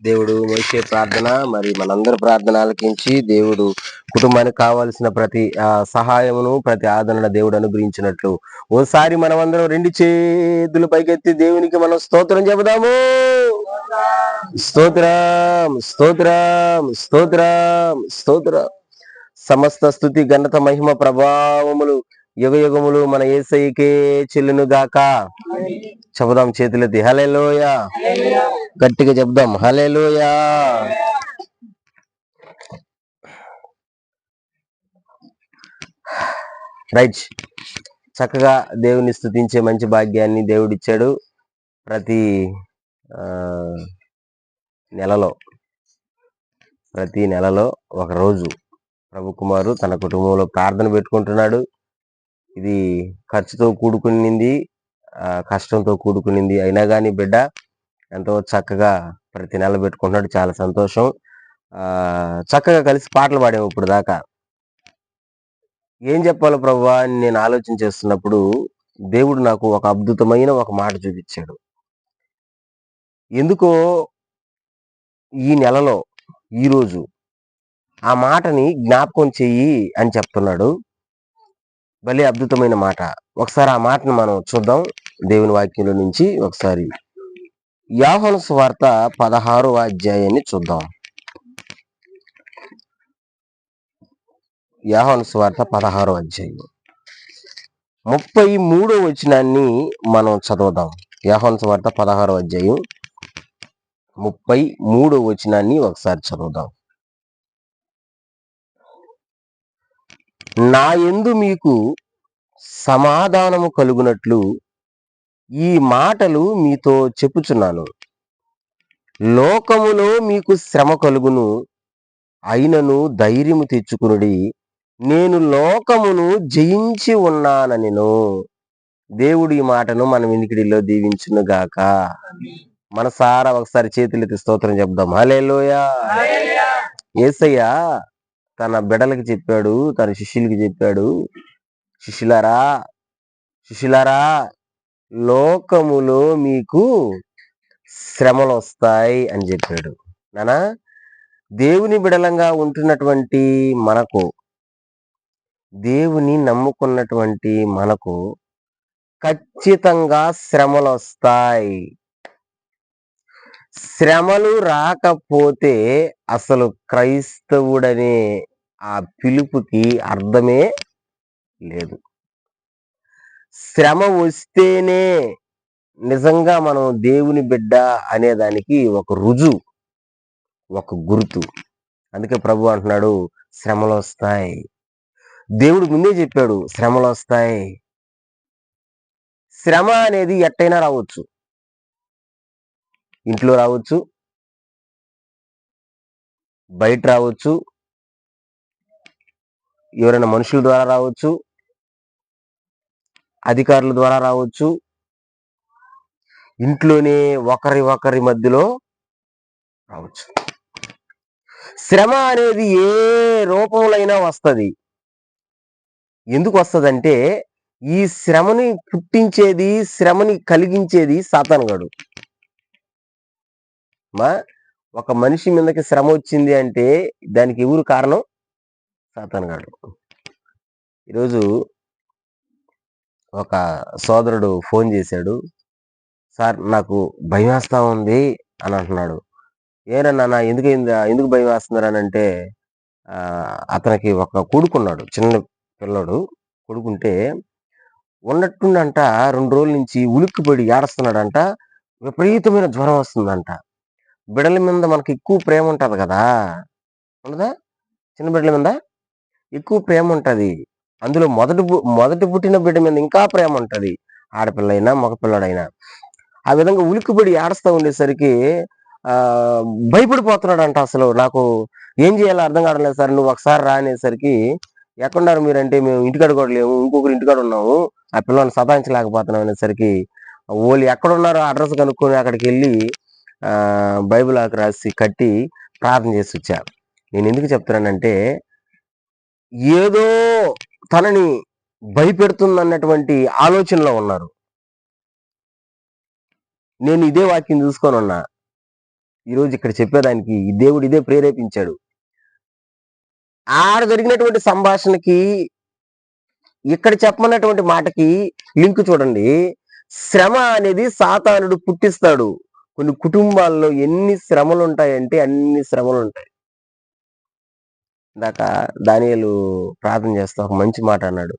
దేవుడు మోషే ప్రార్థన మరి మనందరి ప్రార్థన ఆలకించి దేవుడు కుటుంబానికి కావాల్సిన ప్రతి సహాయమును ప్రతి ఆదరణ దేవుడు అనుగ్రహించినట్లు ఓసారి మనమందరం రెండు చేతులు పైకెత్తి దేవునికి మనం స్తోత్రం చెబుదాము. స్తోత్రం స్తోత్రం స్తోత్రం స్తోత్రం. సమస్త స్తుతి ఘనత మహిమ ప్రభావములు యుగ యుగములు మన యేసయ్యకే చెల్లును గాక. చెబుదాం చేతులెత్తి హల్లెలూయా. గట్టిగా చెప్దాం హల్లెలూయా. రైట్, చక్కగా దేవుని స్తుతించే మంచి భాగ్యాన్ని దేవుడిచ్చాడు. ప్రతి నెలలో ఒక రోజు ప్రభు కుమారు తన కుటుంబంలో ప్రార్థన పెట్టుకుంటున్నాడు. ఇది ఖర్చుతో కూడుకునింది, కష్టంతో కూడుకునింది. అయినా కానీ బిడ్డ ఎంతో చక్కగా ప్రతి నెల పెట్టుకుంటున్నాడు. చాలా సంతోషం. చక్కగా కలిసి పాటలు పాడాము ఇప్పుడు దాకా. ఏం చెప్పాలో ప్రభువా అని నేను ఆలోచన చేస్తున్నప్పుడు దేవుడు నాకు ఒక అద్భుతమైన ఒక మాట చూపించాడు. ఎందుకో ఈ నెలలో ఈరోజు ఆ మాటని జ్ఞాపకం చెయ్యి అని చెప్తున్నాడు. భలే అద్భుతమైన మాట. ఒకసారి ఆ మాటను మనం చూద్దాం దేవుని వాక్యంలో నుంచి. ఒకసారి యోహాను సువార్త 16వ అధ్యాయాన్ని చూద్దాం. యోహాను సువార్త 16వ అధ్యాయం 33వ వచనాన్ని మనం చదువుదాం. యోహాను సువార్త 16వ అధ్యాయం 33వ వచనాన్ని ఒకసారి చదువుదాం. నా యందు మీకు సమాధానము కలుగునట్లు ఈ మాటలు మీతో చెప్పుచున్నాను. లోకములో మీకు శ్రమ కలుగును, అయినను ధైర్యము తెచ్చుకునుడి, నేను లోకమును జయించి ఉన్నానెను. దేవుడు ఈ మాటను మన వినికిడిలో దీవించును గాక. మనసారా ఒకసారి చేతులెత్తి స్తోత్రం చెప్దాం హల్లెలూయా. యేసయ్య తన బిడ్డలకి చెప్పాడు, తన శిష్యులకి చెప్పాడు, శిష్యులారా లోకములో మీకు శ్రమలు వస్తాయి అని చెప్పాడు. నానా, దేవుని బిడలంగా ఉంటున్నటువంటి మనకు, దేవుని నమ్ముకున్నటువంటి మనకు ఖచ్చితంగా శ్రమలు వస్తాయి. శ్రమలు రాకపోతే అసలు క్రైస్తవుడనే ఆ పిలుపుకి అర్థమే లేదు. శ్రమ వస్తేనే నిజంగా మనం దేవుని బిడ్డ అనేదానికి ఒక రుజువు, ఒక గుర్తు. అందుకే ప్రభు అంటున్నాడు శ్రమలు వస్తాయి. దేవుడు ముందే చెప్పాడు శ్రమలు వస్తాయి. శ్రమ అనేది ఎట్టయినా రావచ్చు. ఇంట్లో రావచ్చు, బయట రావచ్చు, ఎవరైనా మనుషుల ద్వారా రావచ్చు, అధికారుల ద్వారా రావచ్చు, ఇంట్లోనే ఒకరి మధ్యలో రావచ్చు. శ్రమ అనేది ఏ రూపంలో వస్తుంది. ఎందుకు వస్తుందంటే ఈ శ్రమని పుట్టించేది, శ్రమని కలిగించేది సాతానుగాడు. ఒక మనిషి మీదకి శ్రమ వచ్చింది అంటే దానికి ఎవరు కారణం? సాతానుగాడు. ఈరోజు ఒక సోదరుడు ఫోన్ చేశాడు. సార్ నాకు భయం వేస్తా ఉంది అని అంటున్నాడు. ఏరన్నా ఎందుకు భయం వేస్తున్నారు అని అంటే అతనికి ఒక కొడుకున్నాడు, చిన్న పిల్లడు కొడుకుంటే ఉన్నట్టుండంట 2 రోజుల నుంచి ఉలిక్కిపడి ఏడుస్తున్నాడంట. విపరీతమైన జ్వరం వస్తుందంట. బిడ్డల మీద మనకి ఎక్కువ ప్రేమ ఉంటది కదా, ఉండదా? చిన్న బిడ్డల మీద ఎక్కువ ప్రేమ ఉంటది. అందులో మొదటి పుట్టిన బిడ్డ మీద ఇంకా ప్రేమ ఉంటది, ఆడపిల్లైనా మగపిల్లడైనా. ఆ విధంగా ఉలిక్కిపడి ఏడుస్తూ ఉండేసరికి భయపడిపోతున్నాడంట. అసలు నాకు ఏం చేయాలో అర్థం కావట్లేదు సార్, నువ్వు ఒకసారి రా అనేసరికి ఎక్కడున్నారు మీరంటే మేము ఇంటికాడ కూడా లేము, ఇంకొకరు ఇంటికాడ ఉన్నాము, ఆ పిల్లల్ని సతాయించలేకపోతున్నాం అనేసరికి వాళ్ళు ఎక్కడున్నారో అడ్రస్ కనుక్కొని అక్కడికి వెళ్ళి బైబిల్ ఆకు రాసి కట్టి ప్రార్థన చేసి వచ్చా. నేను ఎందుకు చెప్తున్నానంటే ఏదో తనని భయపెడుతుందన్నటువంటి ఆలోచనలో ఉన్నారు. నేను ఇదే వాక్యం చూసుకొని ఉన్నా. ఈరోజు ఇక్కడ చెప్పేదానికి ఈ దేవుడు ఇదే ప్రేరేపించాడు. ఆడ జరిగినటువంటి సంభాషణకి, ఇక్కడ చెప్పమన్నటువంటి మాటకి లింక్ చూడండి. శ్రమ అనేది సాతానుడు పుట్టిస్తాడు. కొన్ని కుటుంబాల్లో ఎన్ని శ్రమలు ఉంటాయంటే అన్ని శ్రమలు ఉంటాయి. ఇందాక దానియేలు ప్రార్థన చేస్తా ఒక మంచి మాట అన్నాడు.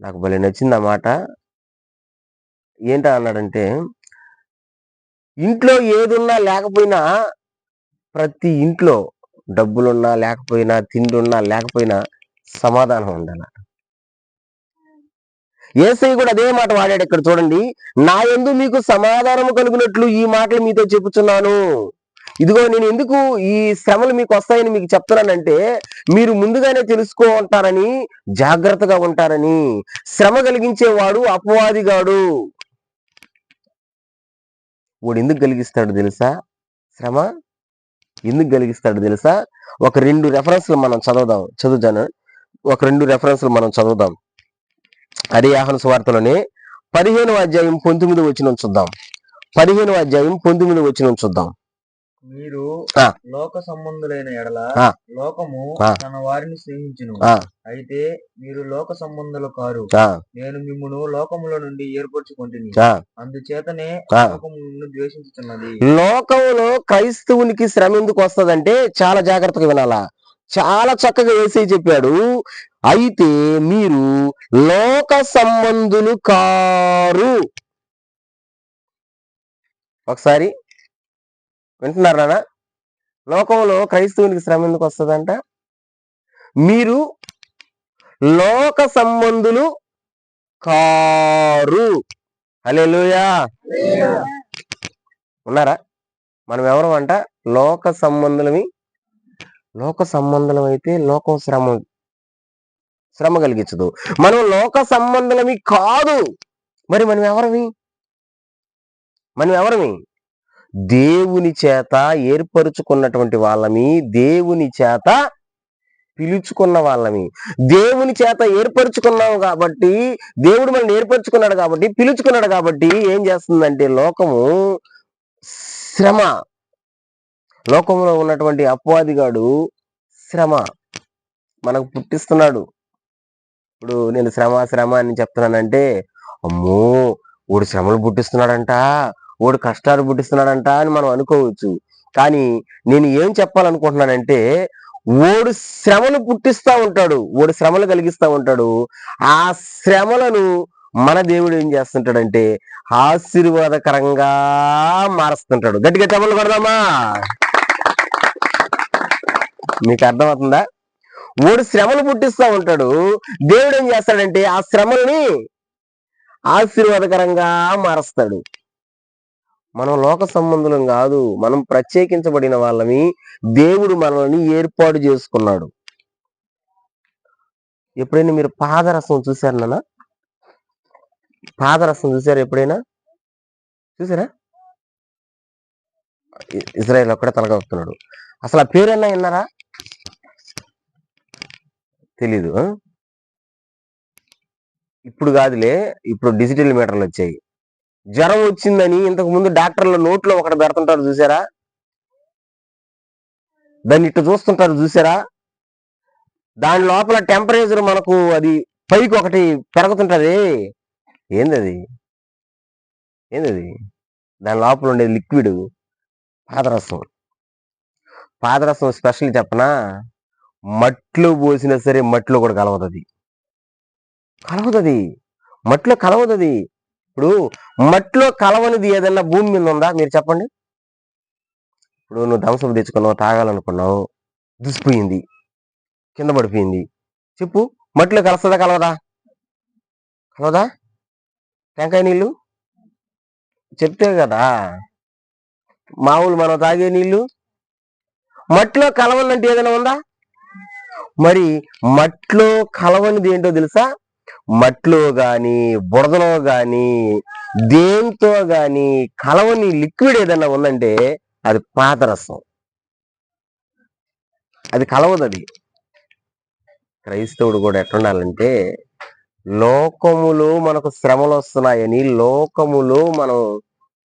నాకు భలే నచ్చింది ఆ మాట. ఏంటా అన్నాడంటే, ఇంట్లో ఏదున్నా లేకపోయినా, ప్రతి ఇంట్లో డబ్బులున్నా లేకపోయినా, తిండున్నా లేకపోయినా సమాధానం ఉండాల. యేసయ్య కూడా అదే మాట వాడాడు ఇక్కడ చూడండి. నా యందు మీకు సమాధానము కలుగునట్లు ఈ మాటలు మీతో చెప్పుచున్నాను. ఇదిగో నేను ఎందుకు ఈ శ్రమలు మీకు వస్తాయని మీకు చెప్తున్నానంటే, మీరు ముందుగానే తెలుసుకుంటారని, జాగ్రత్తగా ఉంటారని. శ్రమ కలిగించేవాడు అపవాదిగాడు. వాడు ఎందుకు కలిగిస్తాడు తెలుసా? శ్రమ ఎందుకు కలిగిస్తాడు తెలుసా? ఒక 2 రెఫరెన్స్లు మనం చదువుతాను. ఒక 2 రెఫరెన్స్లు మనం చదువుదాం. అదే యోహాను సువార్తలోనే 15వ అధ్యాయం 19వ వచనం చూద్దాం. 15వ అధ్యాయం 19వ వచనం చూద్దాం. మీరు లోక సంబంధులైన ఎడల లోకము తన వారిని స్నేహించును. అయితే మీరు లోక సంబంధులు కారు, నేను మిమ్మును లోకములో నుండి ఏర్పరచుకొంటిని. అందుచేతనే లోకము మిమ్మును ద్వేషించుచున్నది. లోకములో క్రైస్తవునికి శ్రమ ఎందుకు వస్తుందంటే చాలా జాగ్రత్తగా వినాలా. చాలా చక్కగా యేసయ్య చెప్పాడు. అయితే మీరు లోక సంబంధులు కారు. ఒకసారి వింటున్నారా? లోకంలో క్రైస్తవునికి శ్రమ ఎందుకు వస్తుందంట? మీరు లోక సంబంధులు కారు. హల్లెలూయా. ఉన్నారా? మనం ఎవరు అంట? లోక సంబంధులమి. లోక సంబంధం అయితే లోకం శ్రమ కలిగించదు. మనం లోక సంబంధులమి కాదు. మరి మనం ఎవరమి? దేవుని చేత ఏర్పరుచుకున్నటువంటి వాళ్ళమి, దేవుని చేత పిలుచుకున్న వాళ్ళమి. దేవుని చేత ఏర్పరచుకున్నాము కాబట్టి, దేవుడు మనల్ని ఏర్పరచుకున్నాడు కాబట్టి, పిలుచుకున్నాడు కాబట్టి ఏం చేస్తుందంటే లోకము శ్రమ, లోకంలో ఉన్నటువంటి అపవాదిగాడు శ్రమ మనకు పుట్టిస్తున్నాడు. ఇప్పుడు నేను శ్రమ అని చెప్తున్నానంటే, అమ్మో ఓడు శ్రమలు పుట్టిస్తున్నాడంట, ఓడు కష్టాలు పుట్టిస్తున్నాడంట అని మనం అనుకోవచ్చు. కానీ నేను ఏం చెప్పాలనుకుంటున్నానంటే, ఓడు శ్రమలు పుట్టిస్తా ఉంటాడు, ఓడు శ్రమలు కలిగిస్తా ఉంటాడు. ఆ శ్రమలను మన దేవుడు ఏం చేస్తుంటాడంటే ఆశీర్వాదకరంగా మారుస్తుంటాడు. గట్టిగా చప్పట్లు కొడదామా? మీకు అర్థమవుతుందా? ఓడు శ్రమలు పుట్టిస్తా ఉంటాడు, దేవుడు ఏం చేస్తాడంటే ఆ శ్రమల్ని ఆశీర్వాదకరంగా మారుస్తాడు. మనం లోక సంబంధులం కాదు, మనం ప్రత్యేకించబడిన వాళ్ళమి. దేవుడు మనల్ని ఏర్పాటు చేసుకున్నాడు. ఎప్పుడైనా మీరు పాదరసం చూసారు నాన్న? పాదరసం చూసారు ఎప్పుడైనా? చూసారా? ఇజ్రాయేల్ ఒక్కడే తలగొస్తున్నాడు. అసలు ఆ పేరన్నా విన్నారా? తెలీదు. ఇప్పుడు కాదులే, ఇప్పుడు డిజిటల్ మీటర్లు వచ్చాయి. జ్వరం వచ్చిందని ఇంతకు ముందు డాక్టర్ల నోట్లో ఒకటి పెడుతుంటారు చూసారా? దాన్ని ఇట్లా చూస్తుంటారు చూసారా? దాని లోపల టెంపరేచర్ మనకు అది పైకి ఒకటి పెరుగుతుంటది. ఏందది? దాని లోపల ఉండే లిక్విడ్ పాదరసం. పాదరసం స్పెషల్ చెప్పనా? మట్లో పోసినా సరే మట్లో కూడా కలవదది. మట్లో కలవదది. ఇప్పుడు మట్లో కలవనిది ఏదన్నా భూమి మీద ఉందా? మీరు చెప్పండి. ఇప్పుడు నువ్వు థమ్సప్ తెచ్చుకున్నావు, తాగాలనుకున్నావు, దుసిపోయింది, కింద పడిపోయింది. చెప్పు, మట్లో కలుస్తుందా కలవదా? టెంకాయ నీళ్ళు చెప్తే కదా. మామూలు మనం తాగే నీళ్ళు మట్లో కలవనంటే ఏదైనా ఉందా? మరి మట్లో కలవనిది ఏంటో తెలుసా? మట్లో గాని, బురదలో గాని, దేంతో గాని కలవని లిక్విడ్ ఏదైనా ఉందంటే అది పాదరసం. అది కలవదు. క్రైస్తవుడు కూడా ఎట్లుండాలంటే, లోకములో మనకు శ్రమలు వస్తున్నాయని లోకములో మనం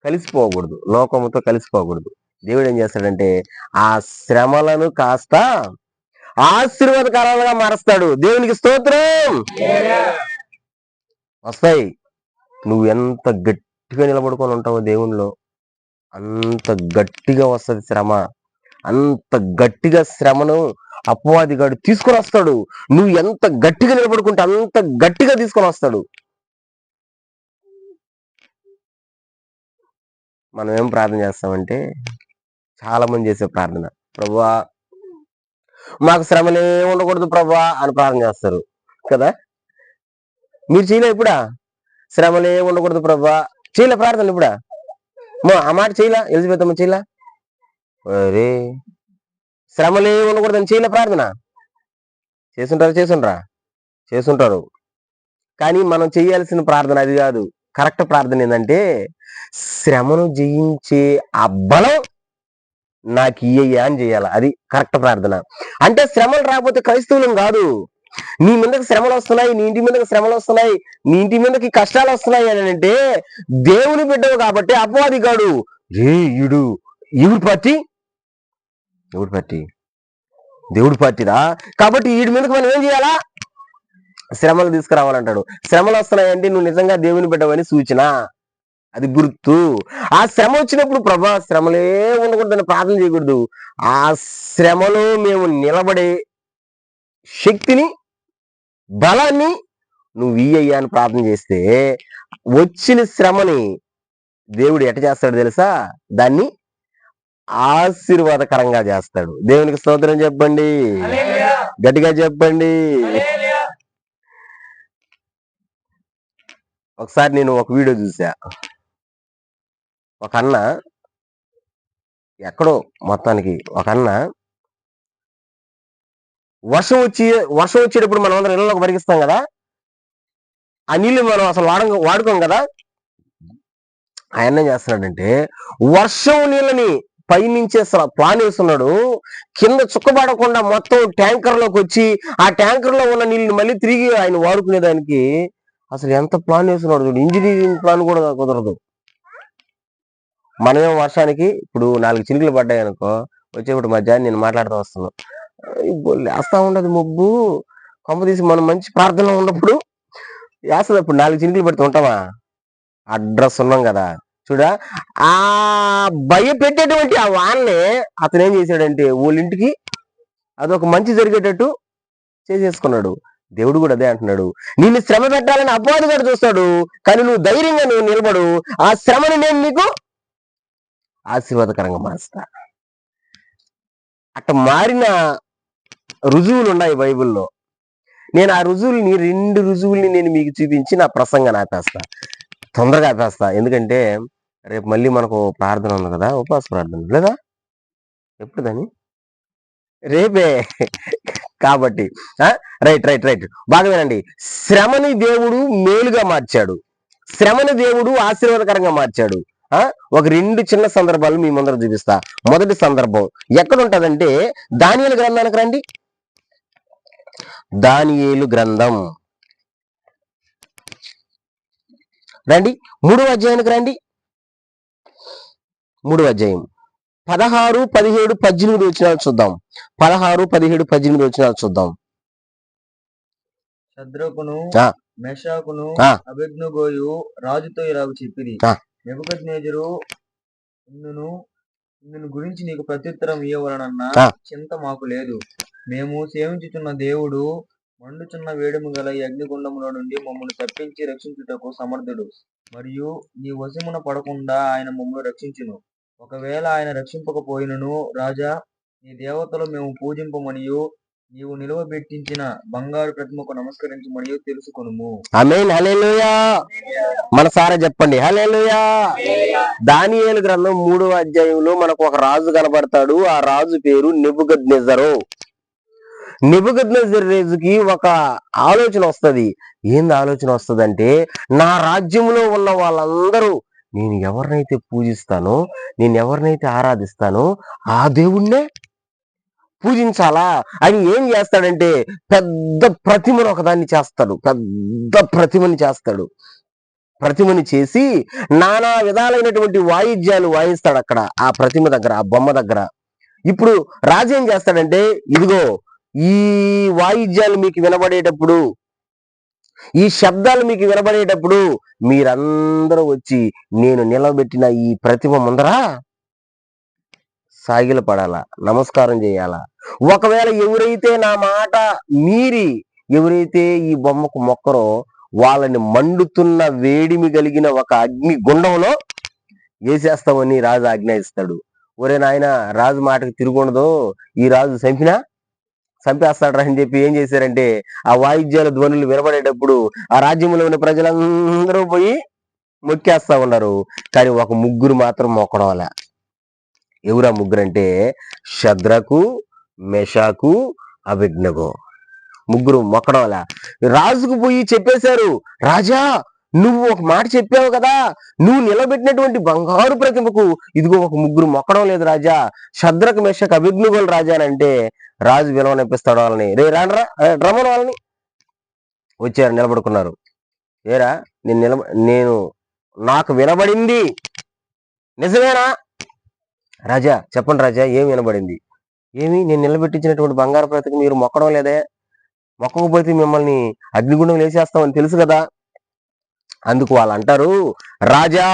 కలిసిపోకూడదు, లోకముతో కలిసిపోకూడదు. దేవుడు ఏం చేస్తాడంటే ఆ శ్రమలను కాస్త ఆశీర్వాదకరాలుగా మారుస్తాడు. దేవునికి స్తోత్రం. వస్తాయి. నువ్వు ఎంత గట్టిగా నిలబడుకొని ఉంటావో దేవునిలో అంత గట్టిగా వస్తుంది శ్రమ. అంత గట్టిగా శ్రమను అపవాదిగాడు తీసుకొని వస్తాడు. నువ్వు ఎంత గట్టిగా నిలబడుకుంటే అంత గట్టిగా తీసుకొని వస్తాడు. మనం ఏం ప్రార్థన చేస్తామంటే చాలా మంది చేసే ప్రార్థన, ప్రభువా మాకు శ్రమలే ఉండకూడదు ప్రభువా అని ప్రార్థన చేస్తారు కదా. మీరు చేయలే ఇప్పుడా? శ్రమలే ఉండకూడదు ప్రభువా చేయలే ప్రార్థన ఇప్పుడా? ఆ మాట చేయలా? ఎలిజబెత్ అమ్మ చేయలా? అరే శ్రమలే ఉండకూడదని చేయలే ప్రార్థన? చేసుంటారు. కానీ మనం చేయాల్సిన ప్రార్థన అది కాదు. కరెక్ట్ ప్రార్థన ఏంటంటే శ్రమను జయించే ఆ బలం నాకు ఇయ్యయ్యా అని చేయాలి. అది కరెక్ట్ ప్రార్థన. అంటే శ్రమలు రాకపోతే క్రైస్తవులం కాదు. నీ మీదకి శ్రమలు వస్తున్నాయి, నీ ఇంటి మీదకి శ్రమలు వస్తున్నాయి, నీ ఇంటి మీదకి కష్టాలు వస్తున్నాయి అని అంటే దేవుని బిడ్డవు కాబట్టి అపవాది కాడు ఎవరి పార్టీ దేవుడి పార్టీదా కాబట్టి వీడి మీదకి మనం ఏం చేయాలా? శ్రమలు తీసుకురావాలంటాడు. శ్రమలు వస్తున్నాయంటే నువ్వు నిజంగా దేవుని బిడ్డవని సూచన, అది గుర్తు. ఆ శ్రమ వచ్చినప్పుడు ప్రభా శ్రమలే ఉండకూడదని ప్రార్థన చేయకూడదు. ఆ శ్రమలో మేము నిలబడే శక్తిని బలాన్ని నువ్వు ఇయ్యయ్యా అని ప్రార్థన చేస్తే వచ్చిన శ్రమని దేవుడు ఎట చేస్తాడు తెలుసా? దాన్ని ఆశీర్వాదకరంగా చేస్తాడు. దేవునికి స్తోత్రం చెప్పండి, గట్టిగా చెప్పండి. ఒకసారి నేను ఒక వీడియో చూసా. ఒక అన్న ఎక్కడో మొత్తానికి ఒక అన్న వర్షం వచ్చేటప్పుడు మనం అందరం ఇళ్ళలోకి పరిగిస్తాం కదా, ఆ నీళ్ళు మనం అసలు వాడుకోం కదా. ఆయన ఏం చేస్తున్నాడంటే వర్షం నీళ్ళని పైనుంచి ప్లాన్ వేస్తున్నాడు, కింద చుక్కబడకుండా మొత్తం ట్యాంకర్లోకి వచ్చి ఆ ట్యాంకర్ లో ఉన్న నీళ్ళని మళ్ళీ తిరిగి ఆయన వాడుకునేదానికి అసలు ఎంత ప్లాన్ వేస్తున్నాడు చూడు. ఇంజనీరింగ్ ప్లాన్ కూడా కుదరదు. మనమేం వర్షానికి ఇప్పుడు 4 చినుకులు పడ్డాయి అనుకో, వచ్చేప్పుడు మధ్యాహ్నం నేను మాట్లాడుతూ వస్తున్నాను, వేస్తా ఉండదు మబ్బు, కొంప తీసి మనం మంచి ప్రార్థనలో ఉన్నప్పుడు వేస్తుంది. అప్పుడు 4 చినుకులు పడితే ఉంటామా? అడ్రస్ ఉన్నాం కదా. చూడా ఆ భయపెట్టేటువంటి ఆ వాన్నే అతను ఏం చేశాడంటే వాళ్ళింటికి అదొక మంచి జరిగేటట్టు చేసేసుకున్నాడు. దేవుడు కూడా అదే అంటున్నాడు, నిన్ను శ్రమ పెట్టాలని అపవాది కూడా చూస్తాడు, కానీ నువ్వు ధైర్యంగా నువ్వు నిలబడు, ఆ శ్రమని నేను నీకు ఆశీర్వాదకరంగా మారుస్తా. అట్ట మారిన రుజువులు ఉన్నాయి బైబిల్లో. నేను ఆ రుజువుల్ని 2 రుజువుల్ని నేను మీకు చూపించి నా ప్రసంగాన్ని ఆపేస్తా, తొందరగా ఆపేస్తా. ఎందుకంటే రేపు మళ్ళీ మనకు ప్రార్థన ఉంది కదా, ఉపవాస ప్రార్థన లేదా? ఎప్పుడు దాన్ని? రేపే కాబట్టి రైట్ బాగా వినండి. శ్రమని దేవుడు మేలుగా మార్చాడు, శ్రమని దేవుడు ఆశీర్వాదకరంగా మార్చాడు. ఒక 2 చిన్న సందర్భాలు మీ ముందర చూపిస్తా. మొదటి సందర్భం ఎక్కడ ఉంటదంటే దానియేలు గ్రంథానికి రండి. దానియేలు గ్రంథం రండి, 3వ అధ్యాయానికి రండి. 3వ అధ్యాయం 16, 17, 18 వచనాలు చూద్దాం. 16, 17, 18 వచనాలు చూద్దాం. శద్రకును మెషాకును అబేద్నెగోయు రాజుతో ఇలాగ చెప్పిరి, నెబుకద్నెజరు నిన్ను గురించి నీకు ప్రత్యుత్తరం ఇయ్యవలనన్న చింత మాకు లేదు. మేము సేవించుచున్న దేవుడు మండుచున్న వేడుము గల ఈ అగ్నిగుండములో నుండి మమ్మల్ని తప్పించి రక్షించుటకు సమర్థుడు, మరియు నీ వశమున పడకుండా ఆయన మమ్మల్ని రక్షించును. ఒకవేళ ఆయన రక్షింపకపోయినను రాజా, నీ దేవతలు మేము పూజింపమనియు నీవు నిలువబెట్టించిన బంగారు ప్రతిమకు నమస్కరించమనియు తెలుసుకొనుము. ఆమేన్, హల్లెలూయా. మనసారా చెప్పండి హల్లెలూయా. దానియేలు గ్రంథం 3వ అధ్యాయంలో మనకు ఒక రాజు కనబడతాడు. ఆ రాజు పేరు నెబుకద్నెజరు. నెబుకద్నెజరు రాజుకి ఒక ఆలోచన వస్తుంది. ఏంది ఆలోచన వస్తుందంటే, నా రాజ్యంలో ఉన్న వాళ్ళందరూ నేను ఎవరినైతే పూజిస్తానో, నేను ఎవరినైతే ఆరాధిస్తానో ఆ దేవుణ్ణే పూజించాలా అని ఏం చేస్తాడంటే పెద్ద ప్రతిమను ఒకదాన్ని చేస్తాడు, పెద్ద ప్రతిమని చేస్తాడు. ప్రతిమని చేసి నానా విధాలైనటువంటి వాయిద్యాలు వాయిస్తాడు అక్కడ ఆ ప్రతిమ దగ్గర, ఆ బొమ్మ దగ్గర. ఇప్పుడు రాజు ఏం చేస్తాడంటే, ఇదిగో ఈ వాయిద్యాలు మీకు వినబడేటప్పుడు, ఈ శబ్దాలు మీకు వినబడేటప్పుడు మీరందరూ వచ్చి నేను నిలబెట్టిన ఈ ప్రతిమ ముందర సాగిల పడాలా, నమస్కారం చేయాలా. ఒకవేళ ఎవరైతే నా మాట మీరి ఎవరైతే ఈ బొమ్మకు మొక్కరో వాళ్ళని మండుతున్న వేడిమి కలిగిన ఒక అగ్ని గుండంలో వేసేస్తామని రాజు ఆజ్ఞాయిస్తాడు. ఒరే నాయన, రాజు మాటకి తిరుగుండదు, ఈ రాజు చంపేస్తాడు అని చెప్పి ఏం చేశారంటే, ఆ వాయిద్యాల ధ్వనులు వినబడేటప్పుడు ఆ రాజ్యంలో ఉన్న ప్రజలందరూ పోయి మొక్కేస్తా ఉన్నారు. కానీ ఒక ముగ్గురు మాత్రం మొక్కడం అలా. ఎవరా ముగ్గురు అంటే షద్రకు, మెషాకు, అబేద్నెగో. ముగ్గురు మొక్కడం అలా. రాజుకు పోయి చెప్పేశారు, రాజా నువ్వు ఒక మాట చెప్పావు కదా, నువ్వు నిలబెట్టినటువంటి బంగారు ప్రతిమకు ఇదిగో ఒక ముగ్గురు మొక్కడం లేదు రాజా, షద్రకు, మెషకు, అబేద్నెగోలు రాజా అని అంటే రాజు విలువనిపిస్తాడు వాళ్ళని. రే రాండ్రా, రమ్మను వాళ్ళని. వచ్చారు, నిలబడుకున్నారు. ఏరా నేను నాకు వినబడింది నిజమేనా? రాజా చెప్పండి రాజా, ఏం వినబడింది? ఏమి, నేను నిలబెట్టించినటువంటి బంగారు ప్రతిమ మీరు మొక్కడం లేదే, మొక్కకపోతే మిమ్మల్ని అగ్నిగుండం వేసేస్తామని తెలుసు కదా. అందుకు వాళ్ళు అంటారు, రాజా,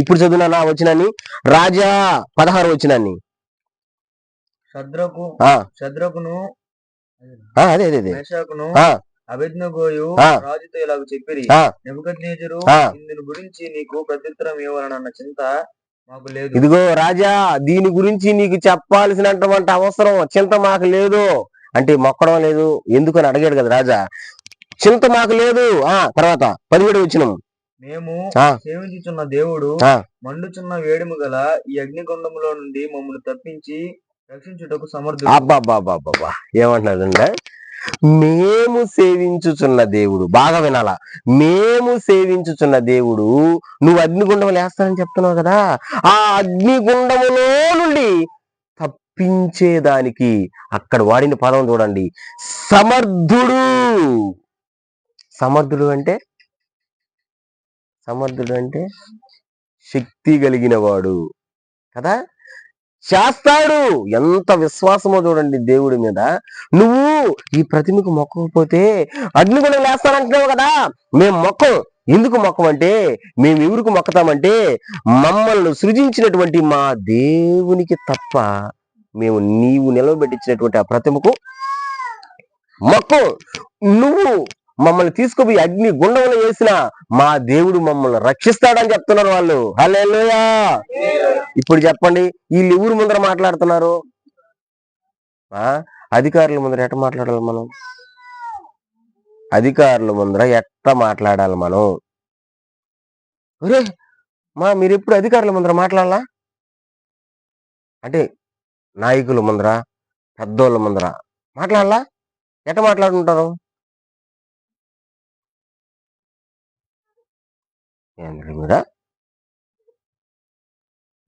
ఇప్పుడు చదువునా వచ్చినాన్ని, రాజా 16 వచ్చినాన్ని. షద్రకును అదే మెషకును అబేద్నెగోయు రాజుతో ఇలాగ చెప్పిరి, నెబుకద్నెజరు ఇందుని గురించి నీకు ప్రత్యుత్తరం ఇవ్వాలన్న చింత మాకు లేదు. ఇదిగో రాజా, దీని గురించి నీకు చెప్పాల్సినటువంటి అవసరం, చింత మాకు లేదు. అంటే మొక్కడం లేదు ఎందుకని అడిగాడు కదా రాజా. చింత మాకు లేదు. తర్వాత 17 వచ్చిన, మేము సేవించుచున్న దేవుడు మండుచున్న వేడిము గల ఈ అగ్నిగుండములో నుండి మమ్మల్ని తప్పించి రక్షించుటకు సమర్థుడు. అబ్బాబ్బాబ్బా, ఏమంటున్నాడంటే, మేము సేవించుచున్న దేవుడు, బాగా వినాలా, మేము సేవించుచున్న దేవుడు నువ్వు అగ్నిగుండం లేస్తానని చెప్తున్నావు కదా, ఆ అగ్నిగుండములో నుండి తప్పించేదానికి అక్కడ వాడిన పదం చూడండి, సమర్థుడు. సమర్థుడు అంటే శక్తి కలిగిన వాడు కదా, చేస్తాడు. ఎంత విశ్వాసమో చూడండి దేవుడి మీద. నువ్వు ఈ ప్రతిమకు మొక్కకపోతే అగ్నిగుండం లేస్తానంటున్నావు కదా, మేము మొక్కం. ఎందుకు మొక్కమంటే, మేము ఎవరికి మొక్కతామంటే మమ్మల్ని సృజించినటువంటి మా దేవునికి తప్ప మేము నీవు నిలవబెట్టించినటువంటి ఆ ప్రతిమకు మొక్కం. నువ్వు మమ్మల్ని తీసుకుపోయి అగ్ని గుండంలో వేసిన మా దేవుడు మమ్మల్ని రక్షిస్తాడని చెప్తున్నారు వాళ్ళు. హల్లెలూయా. ఇప్పుడు చెప్పండి, వీళ్ళు ఎవరు ముందర మాట్లాడుతున్నారు? అధికారుల ముందర ఎట్ట మాట్లాడాలి మనం? అధికారుల ముందర ఎట్ట మాట్లాడాలి మనం? ఒరే మీరు ఎప్పుడు అధికారుల ముందర మాట్లాడాలా? అంటే నాయకుల ముందర, పెద్దోళ్ళ ముందర మాట్లాడాలా? ఎట్ట మాట్లాడుకుంటారు? మీద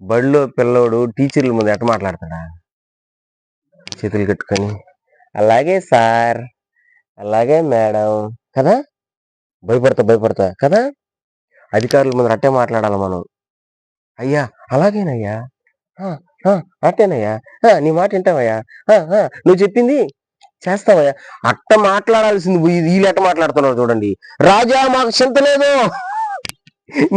బడిలో పిల్లోడు టీచర్ల ముందు ఎట్ట మాట్లాడతాడా? చేతులు కట్టుకొని అలాగే సార్, అలాగే మేడం కదా, భయపడతా కదా. అధికారుల ముందు అట్టే మాట్లాడాలి మనం. అయ్యా అలాగేనయ్యా, అట్టేనయ్యా, నీ మాట వింటావయ్యా, నువ్వు చెప్పింది చేస్తావయ్యా, అట్ట మాట్లాడాల్సింది వీళ్ళు ఎట్ట మాట్లాడుతున్నారు చూడండి. రాజా మాకు చింత లేదు,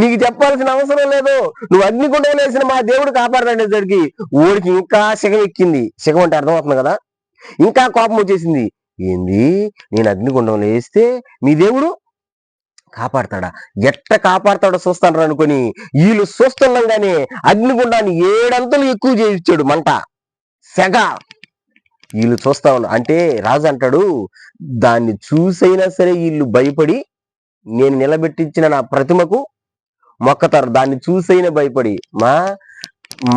నీకు చెప్పాల్సిన అవసరం లేదు, నువ్వు అగ్నిగుండం వేసిన మా దేవుడు కాపాడనేసరికి ఊరికి ఇంకా శిఖం ఎక్కింది. శిఖం అంటే అర్థమవుతుంది కదా, ఇంకా కోపం వచ్చేసింది. ఏంది, నేను అగ్నిగుండంలో వేస్తే మీ దేవుడు కాపాడతాడా? ఎట్ట కాపాడతాడో చూస్తాడు అనుకుని వీళ్ళు చూస్తుండగానే అగ్నిగుండాన్ని 7 అంతలు ఎక్కువ చేయించాడు మంట, సెగ. వీళ్ళు చూస్తా ఉన్నారు. అంటే రాజు అంటాడు, దాన్ని చూసైనా సరే వీళ్ళు భయపడి నేను నిలబెట్టించిన నా ప్రతిమకు మొక్కతారు. దాన్ని చూసైనా భయపడి.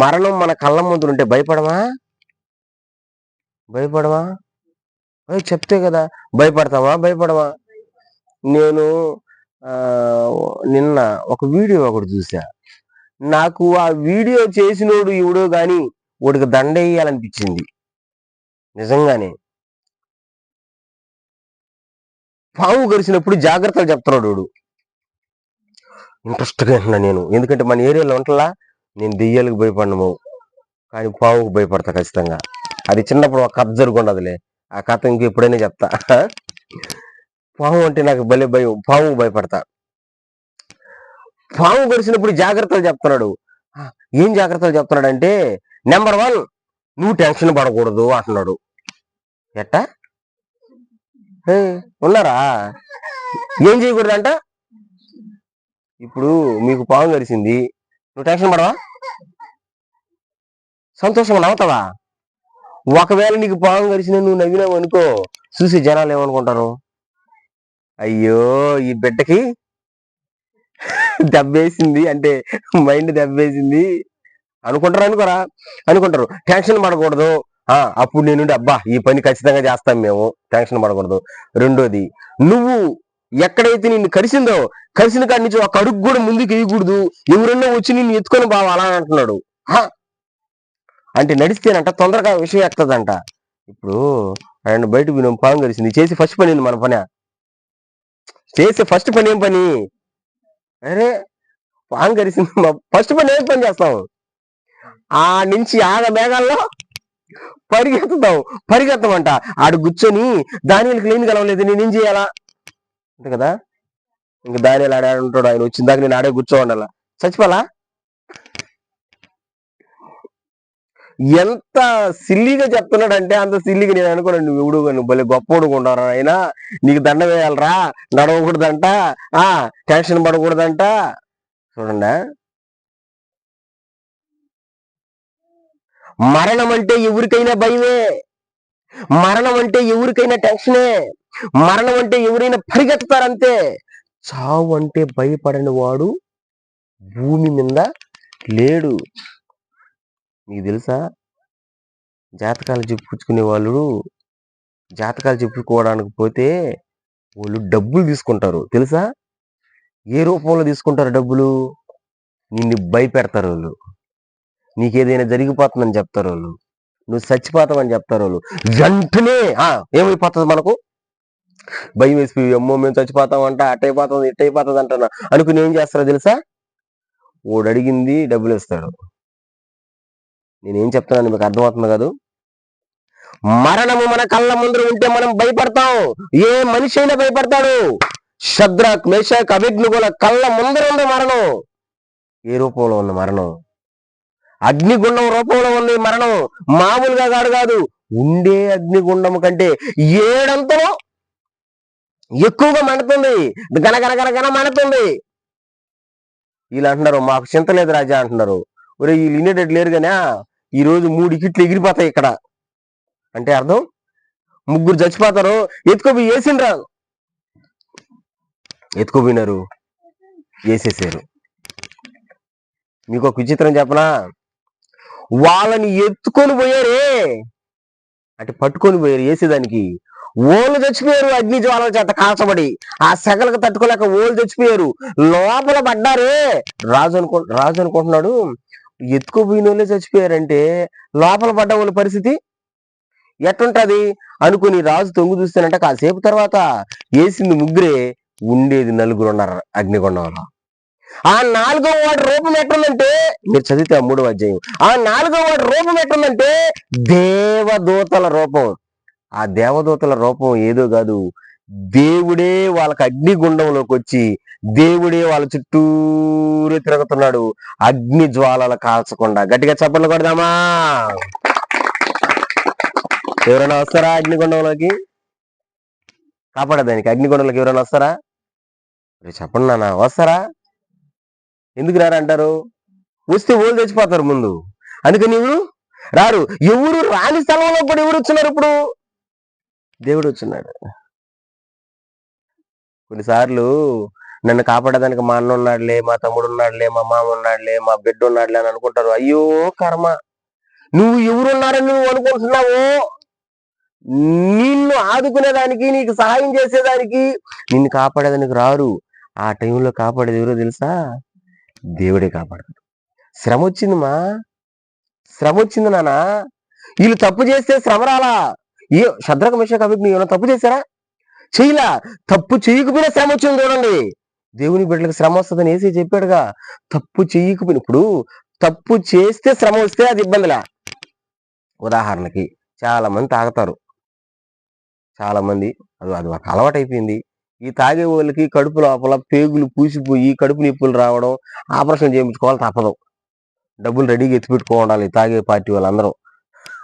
మరణం మన కళ్ళ ముందు ఉంటే భయపడమా? చెప్తే కదా భయపడతామా? భయపడమా? నేను నిన్న ఒక వీడియో ఒకటి చూసా, నాకు ఆ వీడియో చేసినోడు ఎవడో గాని వాడికి దండేయాలనిపించింది నిజంగానే. పాము గరిచినప్పుడు జాగ్రత్తలు చెప్తున్నాడు వాడు. ఇంట్రెస్ట్గా వింటున్నా నేను. ఎందుకంటే మన ఏరియాలో ఉంటలా, నేను దెయ్యాలకు భయపడము కానీ పావుకు భయపడతా ఖచ్చితంగా. అది చిన్నప్పుడు ఒక కథ జరుగుండదులే, ఆ కథ ఇంకెప్పుడైనా చెప్తా. పాము అంటే నాకు భలే భయం, పావుకు భయపడతా. పాము గడిచినప్పుడు జాగ్రత్తలు చెప్తున్నాడు. ఏం జాగ్రత్తలు చెప్తున్నాడంటే, నెంబర్ 1 నువ్వు టెన్షన్ పడకూడదు అంటున్నాడు. ఎట్టా ఉన్నారా? ఏం చేయకూడదంట? ఇప్పుడు మీకు పాము గడిచింది, నువ్వు టెన్షన్ పడవా? సంతోషంగా నవ్వుతావా? ఒకవేళ నీకు పాము గడిచిన నువ్వు నవ్వినావు అనుకో, చూసి జనాలు ఏమనుకుంటారు? అయ్యో ఈ బిడ్డకి దెబ్బేసింది, అంటే మైండ్ దెబ్బేసింది అనుకుంటారు. అనుకుంటారు. టెన్షన్ పడకూడదు. అప్పుడు నేను అబ్బా ఈ పని ఖచ్చితంగా చేస్తాం మేము, టెన్షన్ పడకూడదు. రెండోది, నువ్వు ఎక్కడైతే నిన్ను కరిసిందో, కరిసిన కాడి నుంచి ఒక అడుగు కూడా ముందుకు వేయకూడదు, ఎవరన్నా వచ్చి నిన్ను ఎత్తుకొని బావాలా అంటున్నాడు. అంటే నడిస్తేనంట తొందరగా విషయం ఎక్కుతుందంట. ఇప్పుడు ఆయన బయటకు నువ్వు పాము కలిసింది, చేసి ఫస్ట్ పని ఏంది? మన పని చేసే ఫస్ట్ పని ఏం పని? అరే పాము కలిసింది, ఫస్ట్ పని ఏం పని చేస్తాం? ఆ నుంచి ఆగ మేఘాల్లో పరిగెత్తమంట. ఆడు కూర్చొని దానిలకు లేని కలవలేదు, నేనేం చేయాలా అంతే కదా. ఇంకా దానిలో ఆడే ఉంటాడు, ఆయన వచ్చిన దాకా నేను ఆడే కూర్చోండాలా, చచ్చిపోలా. ఎంత సిల్లీగా చెప్తున్నాడంటే అంత సిల్లీగా నేను అనుకోను. నువ్వు ఎవడు, నువ్వు భలే గొప్ప ఉండరా అయినా, నీకు దండ వేయాలరా, నడవకూడదంట, టెన్షన్ పడకూడదంట. చూడండి, మరణం అంటే ఎవరికైనా భయమే, మరణం అంటే ఎవరికైనా టెన్షనే, మరణం అంటే ఎవరైనా పరిగెత్తారంతే. చావు అంటే భయపడని వాడు భూమి మీద లేడు. నీకు తెలుసా, జాతకాలు చెప్పుకునే వాళ్ళు జాతకాలు చెప్పుకోవడానికి పోతే వాళ్ళు డబ్బులు తీసుకుంటారు తెలుసా. ఏ రూపంలో తీసుకుంటారు డబ్బులు? నిన్ను భయపెడతారు వాళ్ళు, నీకేదైనా జరిగిపోతుందని చెప్తారు వాళ్ళు, నువ్వు చచ్చిపోతావని చెప్తారు వాళ్ళు. వెంటనే ఏమైపోతుంది మనకు? భయం వేసిపోయి అమ్మో మేము చచ్చిపోతామంట, అట్టయిపోతుంది ఇట్టయిపోతుంది అంటున్నా అనుకుని ఏం చేస్తారో తెలుసా? ఓడు అడిగింది డబ్బులు ఇస్తాడు. నేనేం చెప్తున్నాను మీకు అర్థమవుతుంది కాదు? మరణము మన కళ్ళ ముందర ఉంటే మనం భయపడతాం. ఏ మనిషి అయినా భయపడతాడు. శద్రక్ మేషక్ అబేద్నెగోల కళ్ళ ముందర ఉంది మరణం. ఏ రూపంలో ఉంది మరణం? అగ్నిగుండం రూపంలో ఉంది మరణం. మామూలుగా కాదు, ఉండే అగ్నిగుండం కంటే 7 అంతలు ఎక్కువగా మండుతుంది, గనగనగనగన మండుతుంది. వీళ్ళు అంటున్నారు మాకు చింత లేదు రాజా అంటున్నారు. ఒరే వీళ్ళు ఇనేటట్టు లేరు కానీ ఈ రోజు 3 కిట్లు ఎగిరిపోతాయి ఇక్కడ అంటే అర్థం 3 చచ్చిపోతారు. ఎత్తుకోపోయి వేసిండ్రా, ఎత్తుకోపోయినారు, వేసేసారు. మీకు ఒక విచిత్రం చెప్పనా? వాళ్ళని ఎత్తుకొని పోయారే, అంటే పట్టుకొని పోయారు వేసేదానికి, ఓళ్ళు చచ్చిపోయారు. అగ్ని జ్వాలల చేత కాల్చబడి ఆ సెగలకు తట్టుకోలేక ఓళ్ళు చచ్చిపోయారు. లోపల పడ్డారే. రాజు అనుకుంటున్నాడు ఎత్తుకుపోయిన వాళ్ళే చచ్చిపోయారంటే లోపల పడ్డ వాళ్ళ పరిస్థితి ఎట్టుంటది అనుకుని రాజు తొంగు చూస్తానంట. కాసేపు తర్వాత వేసింది 3, ఉండేది 4 అగ్నిగుండంలో. ఆ 4వ వాడి రూపం ఎట్టుందంటే, మీరు చదివితే 3వ అధ్యాయం, ఆ 4వ వాడి రూపం ఎట్టుందంటే దేవదూతల రూపం. ఆ దేవదూతల రూపం ఏదో కాదు, దేవుడే వాళ్ళకి అగ్నిగుండంలోకి వచ్చి దేవుడే వాళ్ళ చుట్టూరు తిరుగుతున్నాడు, అగ్ని జ్వాలలు కాల్చకుండా. గట్టిగా చప్పట్లు కొడదామా? ఎవరైనా వస్తారా అగ్నిగుండంలోకి? కాపాడదానికి అగ్నిగుండంలోకి ఎవరైనా వస్తారా? చెప్పండి నాన్న, వస్తారా? ఎందుకు రారంటారు? వస్తే ఓళ్ళు తెచ్చిపోతారు ముందు, అందుకని ఎవరు రారు. ఎవరు రాని స్థలంలో కూడా ఎవరు వచ్చినారు? ఇప్పుడు దేవుడు వచ్చినాడు. కొన్నిసార్లు నన్ను కాపాడేదానికి మా అన్న ఉన్నాడులే, మా తమ్ముడు ఉన్నాడులే, మా మామ ఉన్నాడులే, మా బిడ్డ ఉన్నాడులే అని అనుకుంటారు. అయ్యో కర్మ, నువ్వు ఎవరున్నారని నువ్వు అనుకుంటున్నావు? నిన్ను ఆదుకునేదానికి, నీకు సహాయం చేసేదానికి, నిన్ను కాపాడేదానికి రారు. ఆ టైంలో కాపాడేది ఎవరో తెలుసా? దేవుడే కాపాడతాడు. శ్రమ వచ్చిందమ్మా, శ్రమ వచ్చింది నాన్న. వీళ్ళు తప్పు చేస్తే శ్రమ రాలా. శద్రక్ మేషక్ అబేద్నెగో ఏమైనా తప్పు చేశారా? చేయలా. తప్పు చేయకపోయినా శ్రమ వచ్చింది చూడండి. దేవుని బిడ్డలకు శ్రమ వస్తుందని యేసే చెప్పాడుగా. తప్పు చెయ్యకపోయినా ఇప్పుడు తప్పు చేస్తే శ్రమ వస్తే అది ఇబ్బందిలా. ఉదాహరణకి చాలా మంది తాగుతారు. చాలా మంది అది ఒక అలవాటైపోయింది. ఈ తాగే వాళ్ళకి కడుపు లోపల పేగులు పూసిపోయి కడుపు నొప్పులు రావడం, ఆపరేషన్ చేయించుకోవాలి తప్పదు. డబ్బులు రెడీగా ఎత్తిపెట్టుకోవాలి తాగే పార్టీ వాళ్ళందరూ.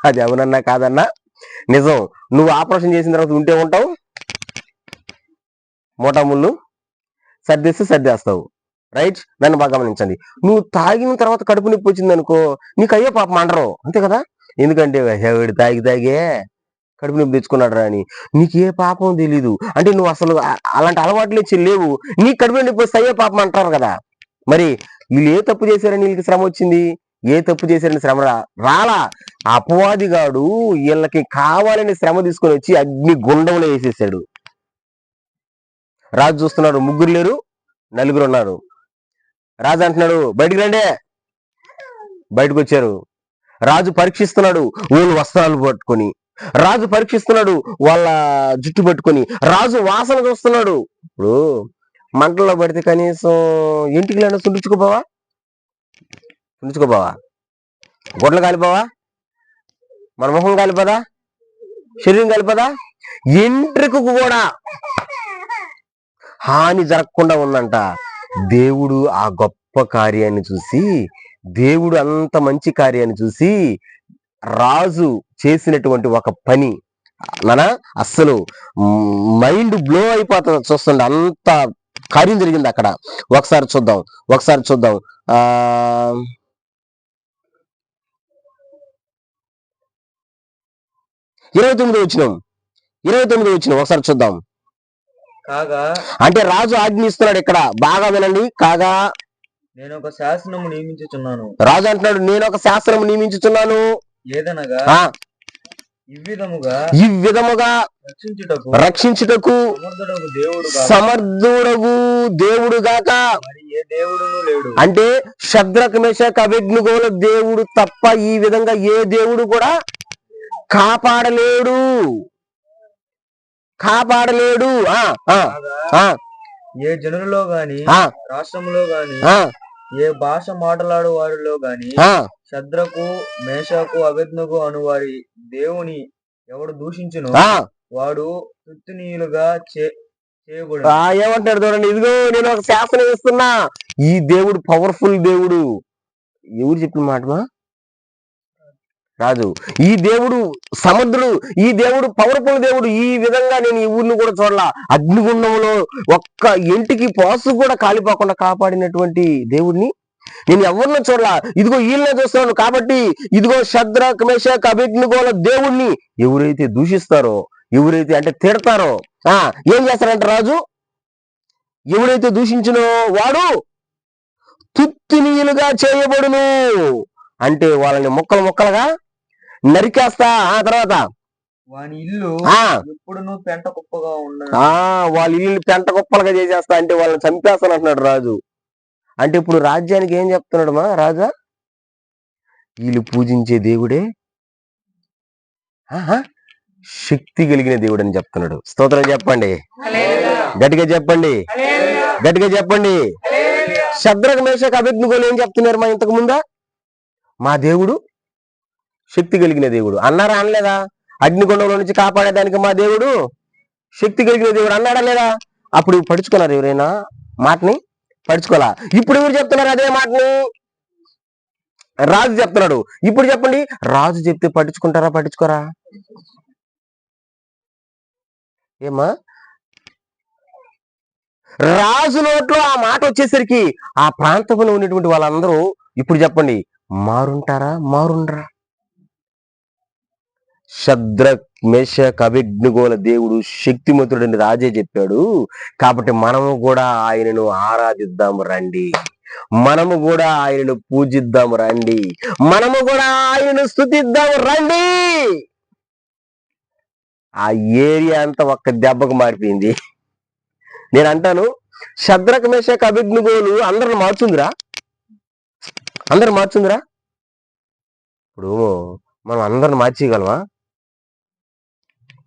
అది అవునన్నా కాదన్నా నిజం. నువ్వు ఆపరేషన్ చేసిన తర్వాత ఉంటే ఉంటావు, మోటాముళ్ళు సర్దేస్తే సర్దేస్తావు. రైట్? నన్ను బాగా గమనించండి. నువ్వు తాగిన తర్వాత కడుపు నొప్పి వచ్చింది అనుకో, నీకు అయ్యో పాపం అంటారు, అంతే కదా. ఎందుకంటే వీడు తాగే కడుపు నొప్పి తెచ్చుకున్నాడు రా అని. నీకు ఏ పాపం తెలీదు అంటే నువ్వు అసలు అలాంటి అలవాట్లు లేవు, నీకు కడుపు నొప్పి వస్తే అయ్యో పాపం అంటారు కదా. మరి వీళ్ళు ఏ తప్పు చేశారని వీళ్ళకి శ్రమ వచ్చింది? ఏ తప్పు చేశారని శ్రమ రాలా. అపవాదిగాడు వీళ్ళకి కావాలని శ్రమ తీసుకొని వచ్చి అగ్ని గుండంలో వేసేసాడు. రాజు చూస్తున్నాడు, ముగ్గురు లేరు, నలుగురు ఉన్నారు. రాజు అంటున్నాడు, బయటికి రండి. బయటకు వచ్చారు. రాజు పరీక్షిస్తున్నాడు వాళ్ళ వస్త్రాలు పట్టుకొని, రాజు పరీక్షిస్తున్నాడు వాళ్ళ జుట్టు పట్టుకొని, రాజు వాసన చూస్తున్నాడు. ఇప్పుడు మంటల్లో పడితే కనీసం ఇంటికి లేనా సుండించుకోపోవా, గొడ్లు కాలిపోవా, మన మొహం కాలిపోదా, శరీరం కాలిపోదా, ఎంట్రికు కూడా హాని జరగకుండా ఉందంట. దేవుడు ఆ గొప్ప కార్యాన్ని చూసి, దేవుడు అంత మంచి కార్యాన్ని చూసి, రాజు చేసినటువంటి ఒక పని నానా అస్సలు మైండ్ బ్లో అయిపోతుంది చూస్తుండే. అంత కార్యం జరిగింది అక్కడ. ఒకసారి చూద్దాం 29వ వచనం ఒకసారి చూద్దాం. కాగా అంటే రాజు ఆజ్ఞ ఇస్తున్నాడు ఇక్కడ, బాగా వినండి. కాగా నేను ఒక శాసనము నియమించుచున్నాను. రాజు అంటున్నాడు, నేను ఒక శాసనము నియమించుచున్నాను. ఏదనగా ఈ విధముగా రక్షించుటకు సమర్థుడగు దేవుడు గాక మరి ఏ దేవుడును లేడు. అంటే షద్రక్ మేషక్ అబేద్నెగోల దేవుడు తప్ప ఈ విధంగా ఏ దేవుడు కూడా కాపాడలేడు. ఏ జనులలో గాని, రాష్ట్రంలో గాని, ఏ భాష మాట్లాడు వారిలో గాని షద్రకు మేషకు అబేద్నెగో అను వారి దేవుని ఎవడు దూషించును వాడు తృప్తినీయులుగా చేయబడు. ఏమంటాడు చూడండి, ఇదిగో నేను ఒక శాసనం ఇస్తున్నా. ఈ దేవుడు పవర్ఫుల్ దేవుడు. ఎవరు చెప్పిన మాటమా? రాజు. ఈ దేవుడు సమర్థుడు, ఈ దేవుడు పవర్ఫుల్ దేవుడు. ఈ విధంగా నేను ఈ ఊరిని కూడా చూడలా. అగ్నిగుండంలో ఒక్క ఇంటికి పాసు కూడా కాలిపోకుండా కాపాడినటువంటి దేవుడిని నేను ఎవరినో చూడలా. ఇదిగో వీళ్ళనే చూస్తున్నాను. కాబట్టి ఇదిగో షద్రక్ మేషక్ అబేద్నెగోల దేవుణ్ణి ఎవరైతే దూషిస్తారో, ఎవరైతే అంటే తిడతారో, ఏం చేస్తారంట రాజు? ఎవరైతే దూషించినో వాడు తుత్తినీయులుగా చేయబడును. అంటే వాళ్ళని ముక్కలుగా నరికేస్తా. ఆ తర్వాత వాని ఇల్లు ఎప్పుడును పెంట కుప్పగా ఉండదు. వాళ్ళ ఇల్లు పెంట కుప్పలుగా చేసేస్తా, అంటే వాళ్ళని చంపేస్తాను అంటున్నాడు రాజు. అంటే ఇప్పుడు రాజ్యానికి ఏం చెప్తున్నాడు మా రాజా? వీళ్ళు పూజించే దేవుడే శక్తి కలిగిన దేవుడు అని చెప్తున్నాడు. స్తోత్రం చెప్పండి, గట్టిగా చెప్పండి. షద్రక్ మేషక్ అబేద్నెగోలు ఏం చెప్తున్నారు మా ఇంతకు ముందా? మా దేవుడు శక్తి కలిగిన దేవుడు అన్నారా, అనలేదా? అగ్నిగుండంలో నుంచి కాపాడేదానికి మా దేవుడు శక్తి కలిగిన దేవుడు అన్నాడా లేదా? అప్పుడు పడుచుకున్నారు ఎవరైనా మాటని? పడుచుకోవాలా. ఇప్పుడు ఎవరు చెప్తున్నారు అదే మాటని? రాజు చెప్తున్నాడు. ఇప్పుడు చెప్పండి, రాజు చెప్తే పట్టించుకోరా? ఏమా? రాజు నోట్లో ఆ మాట వచ్చేసరికి ఆ ప్రాంతంలో ఉన్నటువంటి వాళ్ళందరూ ఇప్పుడు చెప్పండి, మారుండరా? షద్రక్ మేషక్ అబేద్నెగోల దేవుడు శక్తిమంతుడని రాజే చెప్పాడు. కాబట్టి మనము కూడా ఆయనను ఆరాధిద్దాము రండి, మనము కూడా ఆయనను పూజిద్దాము రండి, మనము కూడా ఆయనను స్తుతిద్దాము రండి. ఆ ఏరియా అంతా ఒక్క దెబ్బకు మారిపోయింది. నేను అంటాను, షద్రక్ మేషక్ అబేద్నెగోలు అందరిని మార్చుందిరా. ఇప్పుడు మనం అందరిని మార్చేయగలమా?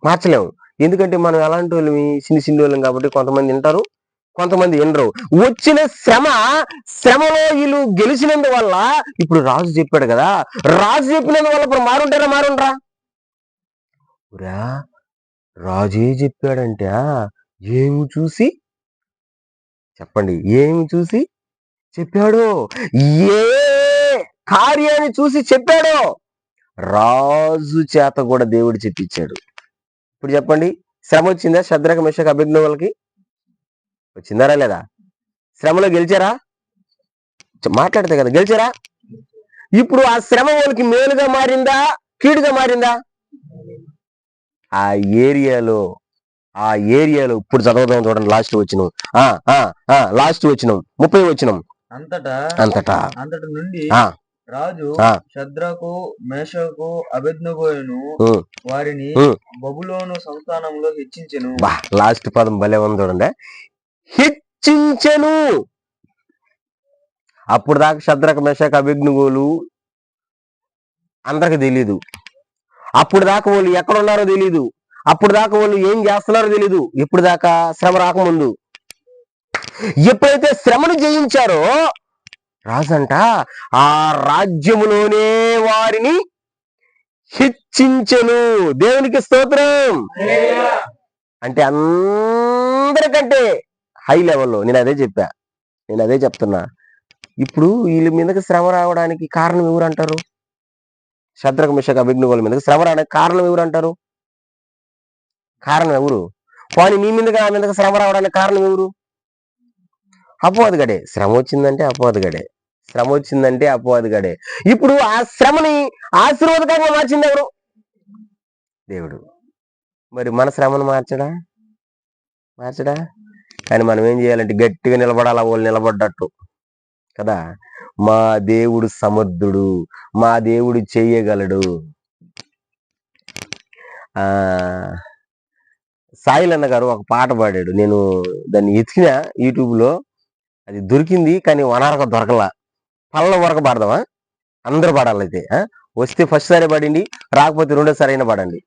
మార్చలేము. ఎందుకంటే మనం ఎలాంటి వాళ్ళమి, చిన్న వాళ్ళం కాబట్టి కొంతమంది వింటారు, కొంతమంది వినరు. వచ్చిన శ్రమలో వీళ్ళు గెలిచినందువల్ల ఇప్పుడు రాజు చెప్పాడు కదా, రాజు చెప్పినందువల్ల ఇప్పుడు మారుండరా? రాజే చెప్పాడంటే ఏమి చూసి చెప్పండి, ఏమి చూసి చెప్పాడు? ఏ కార్యాన్ని చూసి చెప్పాడో రాజు చేత కూడా దేవుడు చెప్పించాడు. ఇప్పుడు చెప్పండి, శ్రమ వచ్చిందా శద్రక మెషక అబేద్నెగోలకి? వచ్చిందారా లేదా? శ్రమలో గెలిచారా? మాట్లాడితే కదా గెలిచారా? ఇప్పుడు ఆ శ్రమ వాళ్ళకి మేలుగా మారిందా, కీడుగా మారిందా? ఆ ఏరియాలో ఇప్పుడు చదవదాం చూడండి, లాస్ట్ వచ్చిన 30 వచ్చిన అంతటా నుండి రాజు శద్రకు మేషకు అబేద్నెగోను వారిని బబులోను సంస్థానంలో హెచ్చించెను. లాస్ట్ పదం భలే ఉంది చూడండి, హెచ్చించెను. అప్పుడు దాకా శద్రక మేషక అబేద్నెగోలు అందరికి తెలీదు. అప్పుడు దాకా వాళ్ళు ఎక్కడున్నారో తెలీదు. అప్పుడు దాకా వాళ్ళు ఏం చేస్తున్నారో తెలీదు. ఇప్పుడు దాకా శ్రమ రాకముందు. ఎప్పుడైతే శ్రమను జయించారో రాజంట ఆ రాజ్యములోనే వారిని హెచ్చించెను. దేవునికి స్తోత్రం. అంటే అందరికంటే హై లెవెల్లో నేను అదే చెప్తున్నా. ఇప్పుడు వీళ్ళ మీదకి శ్రమ రావడానికి కారణం ఎవరు అంటారు? శద్రక మేషక అబేద్నెగోల మీదకి శ్రమ రావడానికి కారణం ఎవరు అంటారు? కారణం ఎవరు? పోనీ నీ మీదకి ఆ మీదకి శ్రమ రావడానికి కారణం ఎవరు? అపవాదిగడే. శ్రమ వచ్చిందంటే అపవాదిగడే. ఇప్పుడు ఆ శ్రమని ఆశీర్వాదకంగా మార్చింది ఎవరు? దేవుడు. మరి మన శ్రమను మార్చడా? కానీ మనం ఏం చేయాలంటే గట్టిగా నిలబడాలా, వాళ్ళు నిలబడ్డట్టు కదా. మా దేవుడు సమర్థుడు, మా దేవుడు చెయ్యగలడు. సాయిలన్న గారు ఒక పాట పాడాడు, నేను దాన్ని ఎతికిన యూట్యూబ్ లో, అది దొరికింది కానీ వనారక దొరకలా. పళ్ళ వరక పాడదామా? అందరూ పాడాలి అయితే. వస్తే ఫస్ట్ సారి పాడండి, రాకపోతే రెండోసారి అయినా పాడండి.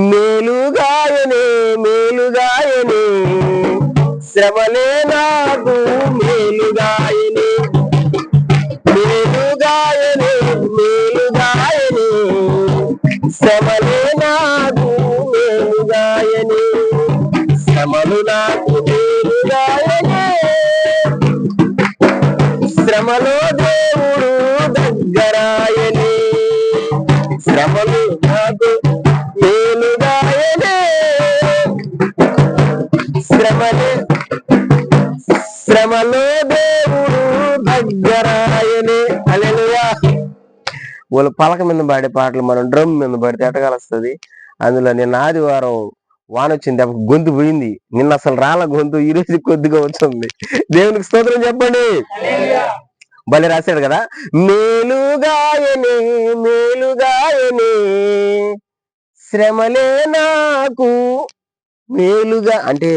మేలుగాయనే శ్రమలే నాకు మేలుగాయనే శ్రమలే నాకు మేలుగాయనే శ్రమలు నాకు మేలుగాయనే శ్రమలో దేవుడు దగ్గరాయనే శ్రమలు నాకు మేలుగాయనే శ్రమలో దేవుడు దగ్గరాయనే. హల్లెలూయా. వాళ్ళు పలక మీద పాడే పాటలు మనం డ్రమ్ మీద పడితే ఎట్టగలుస్తుంది? అందులో నిన్న ఆదివారం వాన వచ్చింది, గొంతు పోయింది. నిన్న అసలు రాళ్ళ గొంతు, ఈ రోజు కొద్దిగా వచ్చింది. దేవునికి స్తోత్రం చెప్పండి. భలే రాశాడు కదా, మేలుగాయనే శ్రమలే నాకు మేలుగా. అంటే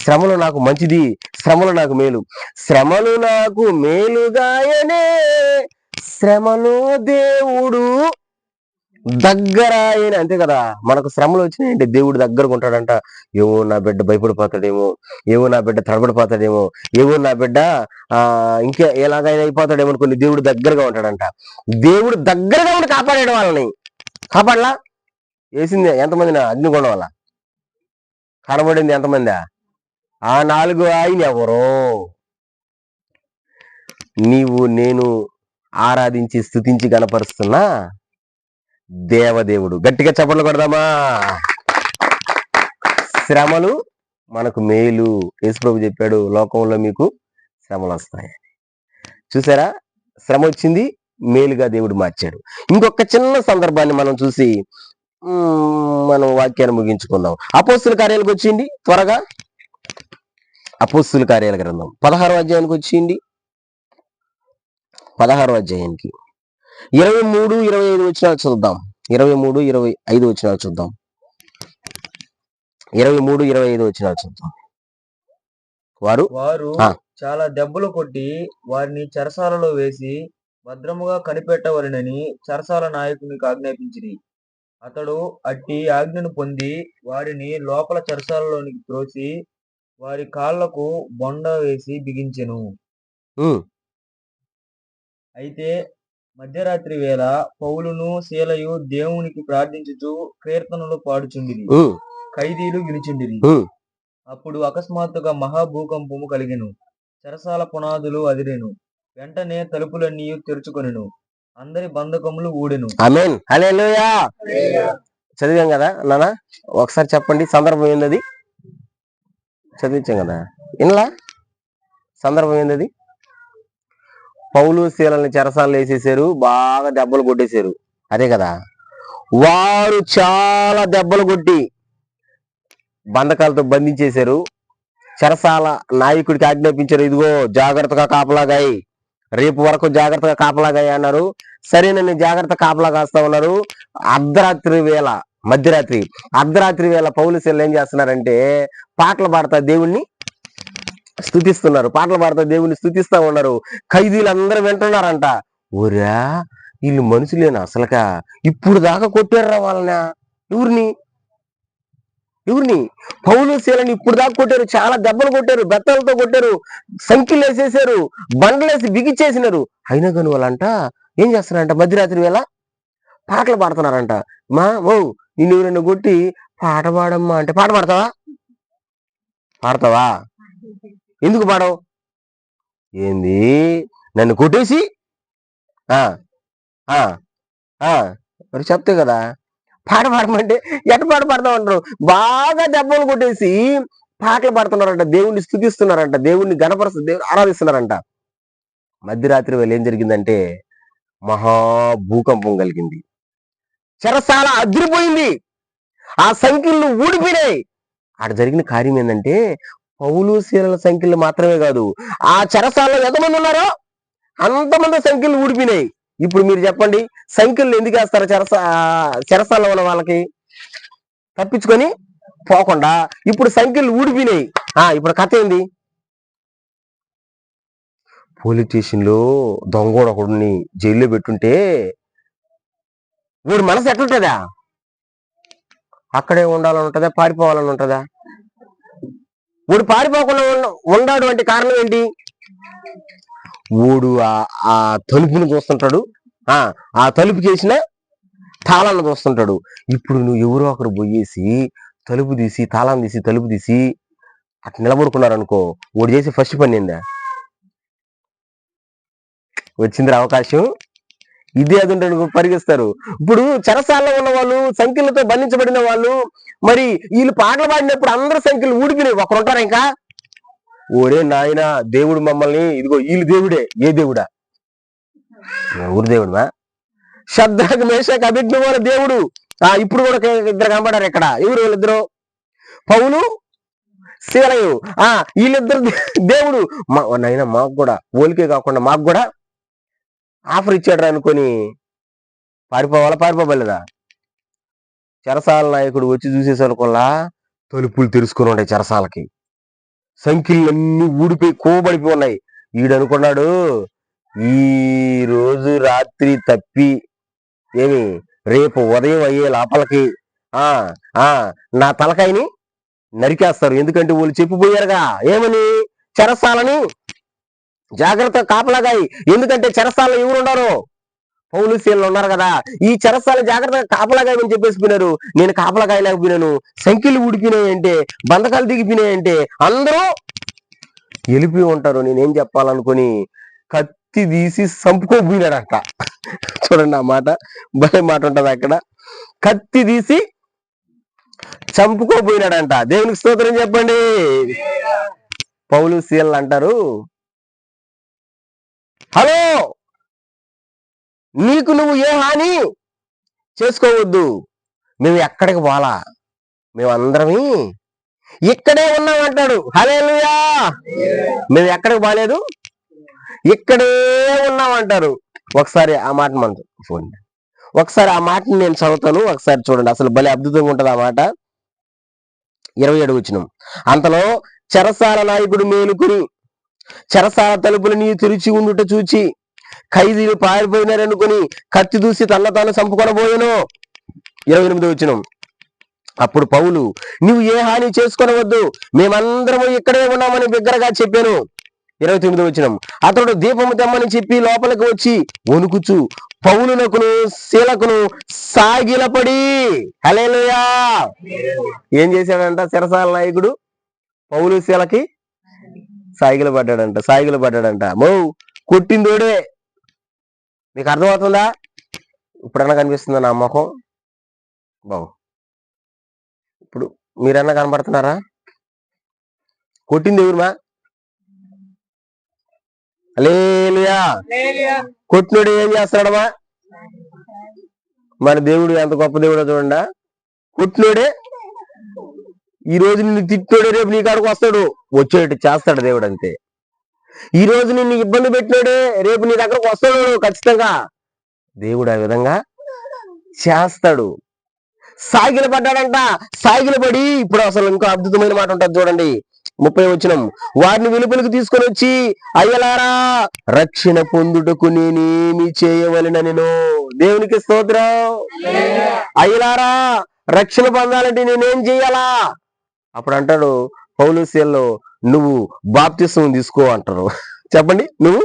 శ్రమలు నాకు మంచిది, శ్రమలు నాకు మేలు. శ్రమలు నాకు మేలుగాయనే శ్రమలో దేవుడు దగ్గరాయన. అంతే కదా, మనకు శ్రమలు వచ్చినాయంటే దేవుడు దగ్గరకు ఉంటాడంట. ఏవో నా బిడ్డ భయపడిపోతాడేమో, ఏవో నా బిడ్డ తడబడిపోతాడేమో, ఏవో నా బిడ్డ ఇంకా ఎలాగైనా అయిపోతాడేమో అనుకుని దేవుడు దగ్గరగా ఉంటాడంట. దేవుడు దగ్గరగా ఉండి కాపాడాడు వాళ్ళని. కాపాడలా? వేసింది ఎంతమంది? అగ్నిగుండం వల్ల కనబడింది ఎంతమంది? ఆ 4 ఆయన ఎవరో? నీవు నేను ఆరాధించి స్తుతించి గణపరుస్తున్నా దేవదేవుడు. గట్టిగా చప్పట్లు కొడదామా? శ్రమలు మనకు మేలు. యేసుప్రభు చెప్పాడు, లోకంలో మీకు శ్రమలు వస్తాయి. చూసారా, శ్రమ వచ్చింది, మేలుగా దేవుడు మార్చాడు. ఇంకొక చిన్న సందర్భాన్ని మనం చూసి మనం వాక్యాన్ని ముగించుకుందాం. అపోస్తుల కార్యాలకు వచ్చింది త్వరగా. అపోస్తుల కార్యాల గ్రంథం 16వ అధ్యాయానికి వచ్చింది. 16వ అధ్యాయానికి 23-25 వచనాలు చూద్దాం. 23-25 వచనాలు చూద్దాం. 23-25 వచనాలు చూద్దాం. వారు చాలా దెబ్బలు కొట్టి వారిని చెరసాలలో వేసి భద్రముగా కనిపెట్టవలెనని చెరసాల నాయకునికి ఆజ్ఞాపించిరి. అతడు అట్టి ఆజ్ఞను పొంది వారిని లోపల చెరసాలలోనికి త్రోసి వారి కాళ్లకు బొండ వేసి బిగించెను. అయితే మధ్యరాత్రి వేళ పౌలును శీలయు దేవునికి ప్రార్థించుచు కీర్తనలు పాడుచుండిరి. ఖైదీలు వినుచుండిరి. అప్పుడు అకస్మాత్తుగా మహాభూకంపము కలిగెను. చెరసాల పునాదులు అదిరెను. వెంటనే తలుపులన్నీ తెరుచుకొనెను. అందరి బంధకములు ఊడెను. ఆమేన్. హల్లెలూయా. చదివాం కదా నాన్న, ఒకసారి చెప్పండి సందర్భం ఏందది? చదివించాం కదా, ఇలా సందర్భం ఏందది? పౌలు శీలని చెరసాలను వేసేసారు, బాగా దెబ్బలు కొట్టేశారు, అదే కదా. వారు చాలా దెబ్బలు కొట్టి బంధకాలతో బంధించేశారు. చెరసాల నాయకుడికి ఆజ్ఞాపించారు, ఇదిగో జాగ్రత్తగా కాపలాగాయి, రేపు వరకు జాగ్రత్తగా కాపలాగాయి అన్నారు. సరేనని జాగ్రత్త కాపలా కాస్తా ఉన్నారు. అర్ధరాత్రి వేళ, మధ్యరాత్రి అర్ధరాత్రి వేళ పౌలు శీలలు ఏం చేస్తున్నారంటే పాటలు పాడతా దేవుణ్ణి స్తుతిస్తున్నారు. పాటలు పాడతా దేవుణ్ణి స్తుతిస్తా ఉన్నారు. ఖైదీలు అందరూ వింటున్నారంట. ఓరా, వీళ్ళు మనుషులేనా అసలుగా? ఇప్పుడు దాకా కొట్టారా వాళ్ళని? ఎవరిని? పౌలు శీలని ఇప్పుడు దాకా కొట్టారు, చాలా దెబ్బలు కొట్టారు, బెత్తలతో కొట్టారు, సంఖ్యలు వేసేసారు, బండలేసి బిగిచ్చేసినారు. అయినా కానీ వాళ్ళంట ఏం చేస్తున్నారంట, మధ్యరాత్రి వేళ పాటలు పాడుతున్నారంట. నిన్ను ఎవరైనా కొట్టి పాట పాడమ్మా అంటే పాట పాడతావా? ఎందుకు పాడవు? ఏంది, నన్ను కొట్టేసి మరి చెప్తే కదా పాట పాడమంటే ఎట్ట పాట పాడతాం అంటారు. బాగా దెబ్బలు కొట్టేసి పాటలు పాడుతున్నారంట, దేవుణ్ణి స్తుతిస్తున్నారంట, దేవుణ్ణి దేవుని ఆరాధిస్తున్నారంట. మధ్యరాత్రి వేళ ఏం జరిగిందంటే మహాభూకంపం కలిగింది. చెరసాల అదిరిపోయింది, ఆ సంఖ్యలు ఊడిపోయినాయి. అక్కడ జరిగిన కార్యం ఏంటంటే పౌలు శీలల సంఖ్యలు మాత్రమే కాదు, ఆ చెరసాలలో ఎంతమంది ఉన్నారో అంతమంది సంఖ్యలు ఊడిపోయినాయి. ఇప్పుడు మీరు చెప్పండి, సంఖ్యలు ఎందుకు వేస్తారు? చెరసాలలో ఉన్న వాళ్ళకి తప్పించుకొని పోకుండా ఇప్పుడు సంఖ్యలు ఊడిపోయినాయి. ఇప్పుడు కథ ఏంది? పోలీస్ స్టేషన్ లో దొంగోడు ఒకడిని జైల్లో పెట్టుంటే వీడు మనసు ఎట్లుంటుందా? అక్కడే ఉండాలని ఉంటుందా, పారిపోవాలని ఉంటుందా? వీడు పారిపోకుండా ఉన్నాడు అంటే కారణం ఏంటి? వీడు ఆ తలుపును చూస్తుంటాడు, ఆ తలుపు చేసిన తాళాన్ని చూస్తుంటాడు. ఇప్పుడు నువ్వు ఎవరో ఒకరు పోయేసి తలుపు తీసి తాళం తీసి తలుపు తీసి అట్లా నిలబడుకున్నారనుకో, వాడు చేసి ఫస్ట్ పని ఏందా? వచ్చింది అవకాశం, ఇదే అది ఉంటే పరిగిస్తారు. ఇప్పుడు చెరసాలలో ఉన్న వాళ్ళు, సంఖ్యలతో బంధించబడిన వాళ్ళు, మరి వీళ్ళు పాటలు పాడినప్పుడు అందరు సంఖ్యలు ఊడిపోయినాయి, ఒకరు ఉంటారు ఇంకా. ఓరే నాయన, దేవుడు మమ్మల్ని, ఇదిగో వీళ్ళు దేవుడే. ఏ దేవుడా? ఊరు దేవుడుమా? శద్రకు మేషకు అబేద్నెగోల దేవుడు. ఇప్పుడు కూడా ఇద్దరు కనబడారు ఇక్కడ. ఎవరు వీళ్ళిద్దరు? పౌలు శీలయు. వీళ్ళిద్దరు దేవుడు. నాయన మాకు కూడా ఓలికే కాకుండా మాకు కూడా ఆఫర్ ఇచ్చాడు అనుకొని పారిపోవాలేదా? చెరసాల నాయకుడు వచ్చి చూసేసరికొల్లా తలుపులు తెరుచుకుని ఉన్నాయి చెరసాలకి, సంఖ్యలన్నీ ఊడిపోయి కోబడిపోయి ఉన్నాయి. ఈడనుకున్నాడు, ఈ రోజు రాత్రి తప్పి ఏమి రేపు ఉదయం అయ్యే లోపలికి నా తలకాయని నరికేస్తారు. ఎందుకంటే వాళ్ళు చెప్పిపోయారుగా, ఏమని? చెరసాలని జాగ్రత్త కాపలాగాయి. ఎందుకంటే చెరసాలలో ఎవరు ఉన్నారు? పౌలు శీలలు ఉన్నారు కదా. ఈ చెరసాల జాగ్రత్తగా కాపలాగాయని చెప్పేసిపోయినారు. నేను కాపలాగాయలేకపోయినాను, సంఖ్యలు ఊడిపోయినాయి అంటే, బంధకాలు దిగిపోయినాయి అంటే అందరూ వెళ్ళిపోయి ఉంటారు. నేనేం చెప్పాలనుకుని కత్తి తీసి చంపుకోపోయినాడంట. చూడండి ఆ మాట, భలే మాట ఉంటది అక్కడ. కత్తి తీసి చంపుకోపోయినాడంట. దేవునికి స్తోత్రం చెప్పండి. పౌలు శీలలు అంటారు, హలో, నీకు నువ్వు ఏ హాని చేసుకోవద్దు, మేము ఎక్కడికి పోలా, మేమందరమే ఇక్కడే ఉన్నామంటాడు. హల్లెలూయా. మేము ఎక్కడికి బాలేదు, ఇక్కడే ఉన్నామంటారు. ఒకసారి ఆ మాట ఒకసారి ఆ మాటని నేను చదువుతాను, ఒకసారి చూడండి. అసలు భలే అద్భుతంగా ఉంటది ఆ మాట. 27 వచనం. అంతలో చెరసాల నాయకుడు మేలుకుని చెరసాల తలుపులని తెరిచి ఉండుట చూచి ఖైదీలు పారిపోయినారనుకుని కత్తి దూసి తన తాను చంపుకొనబోయెను. 28 వచనం. అప్పుడు పౌలు, నువ్వు ఏ హాని చేసుకొనవద్దు, మేమందరము ఇక్కడే ఉన్నామని బిగ్గరగా చెప్పాను. 29 వచనం. అతడు దీపము తెమ్మని చెప్పి లోపలికి వచ్చి వణుకుచు పౌలునకును శీలకును సాగిలపడి, హల్లెలూయా, ఏం చేశాడంట? చెరసాల నాయకుడు పౌలు శీలకి సాగిల పడ్డాడంట. మో కొట్టిందోడే. మీకు అర్థమవుతుందా? ఇప్పుడన్నా కనిపిస్తుందా నా మొహం? బావు ఇప్పుడు మీరన్నా కనబడుతున్నారా? కొట్టింది ఎవరుమా? హల్లెలూయా. కొట్టినోడు ఏం చేస్తాడమ్మా? మన దేవుడు ఎంత గొప్ప దేవుడో చూడండి. కొట్టినోడే ఈ రోజు నిన్ను తిట్టినోడే రేపు నీ కాడికి వస్తాడు, వచ్చేటట్టు చేస్తాడు దేవుడు. అంతే. ఈ రోజు నిన్ను ఇబ్బంది పెట్టినోడే రేపు నీ దగ్గరకు వస్తాడు ఖచ్చితంగా. దేవుడు ఆ విధంగా చేస్తాడు. సాగిల పడ్డాడంట. సాగిల పడి, ఇప్పుడు అసలు ఇంకో అద్భుతమైన మాట ఉంటుంది చూడండి, 30 వచనం. వారిని వెలుపలికి తీసుకొని వచ్చి, అయ్యలారా, రక్షణ పొందుటకు నేనేమి చేయవలెననెను. దేవునికి స్తోత్రం. అయ్యలారా, రక్షణ పొందాలంటే నేనేం చెయ్యాలా? అప్పుడు అంటాడు పౌలు శీలలో, నువ్వు బాప్తిస్మం తీసుకో అంటారు. చెప్పండి, నువ్వు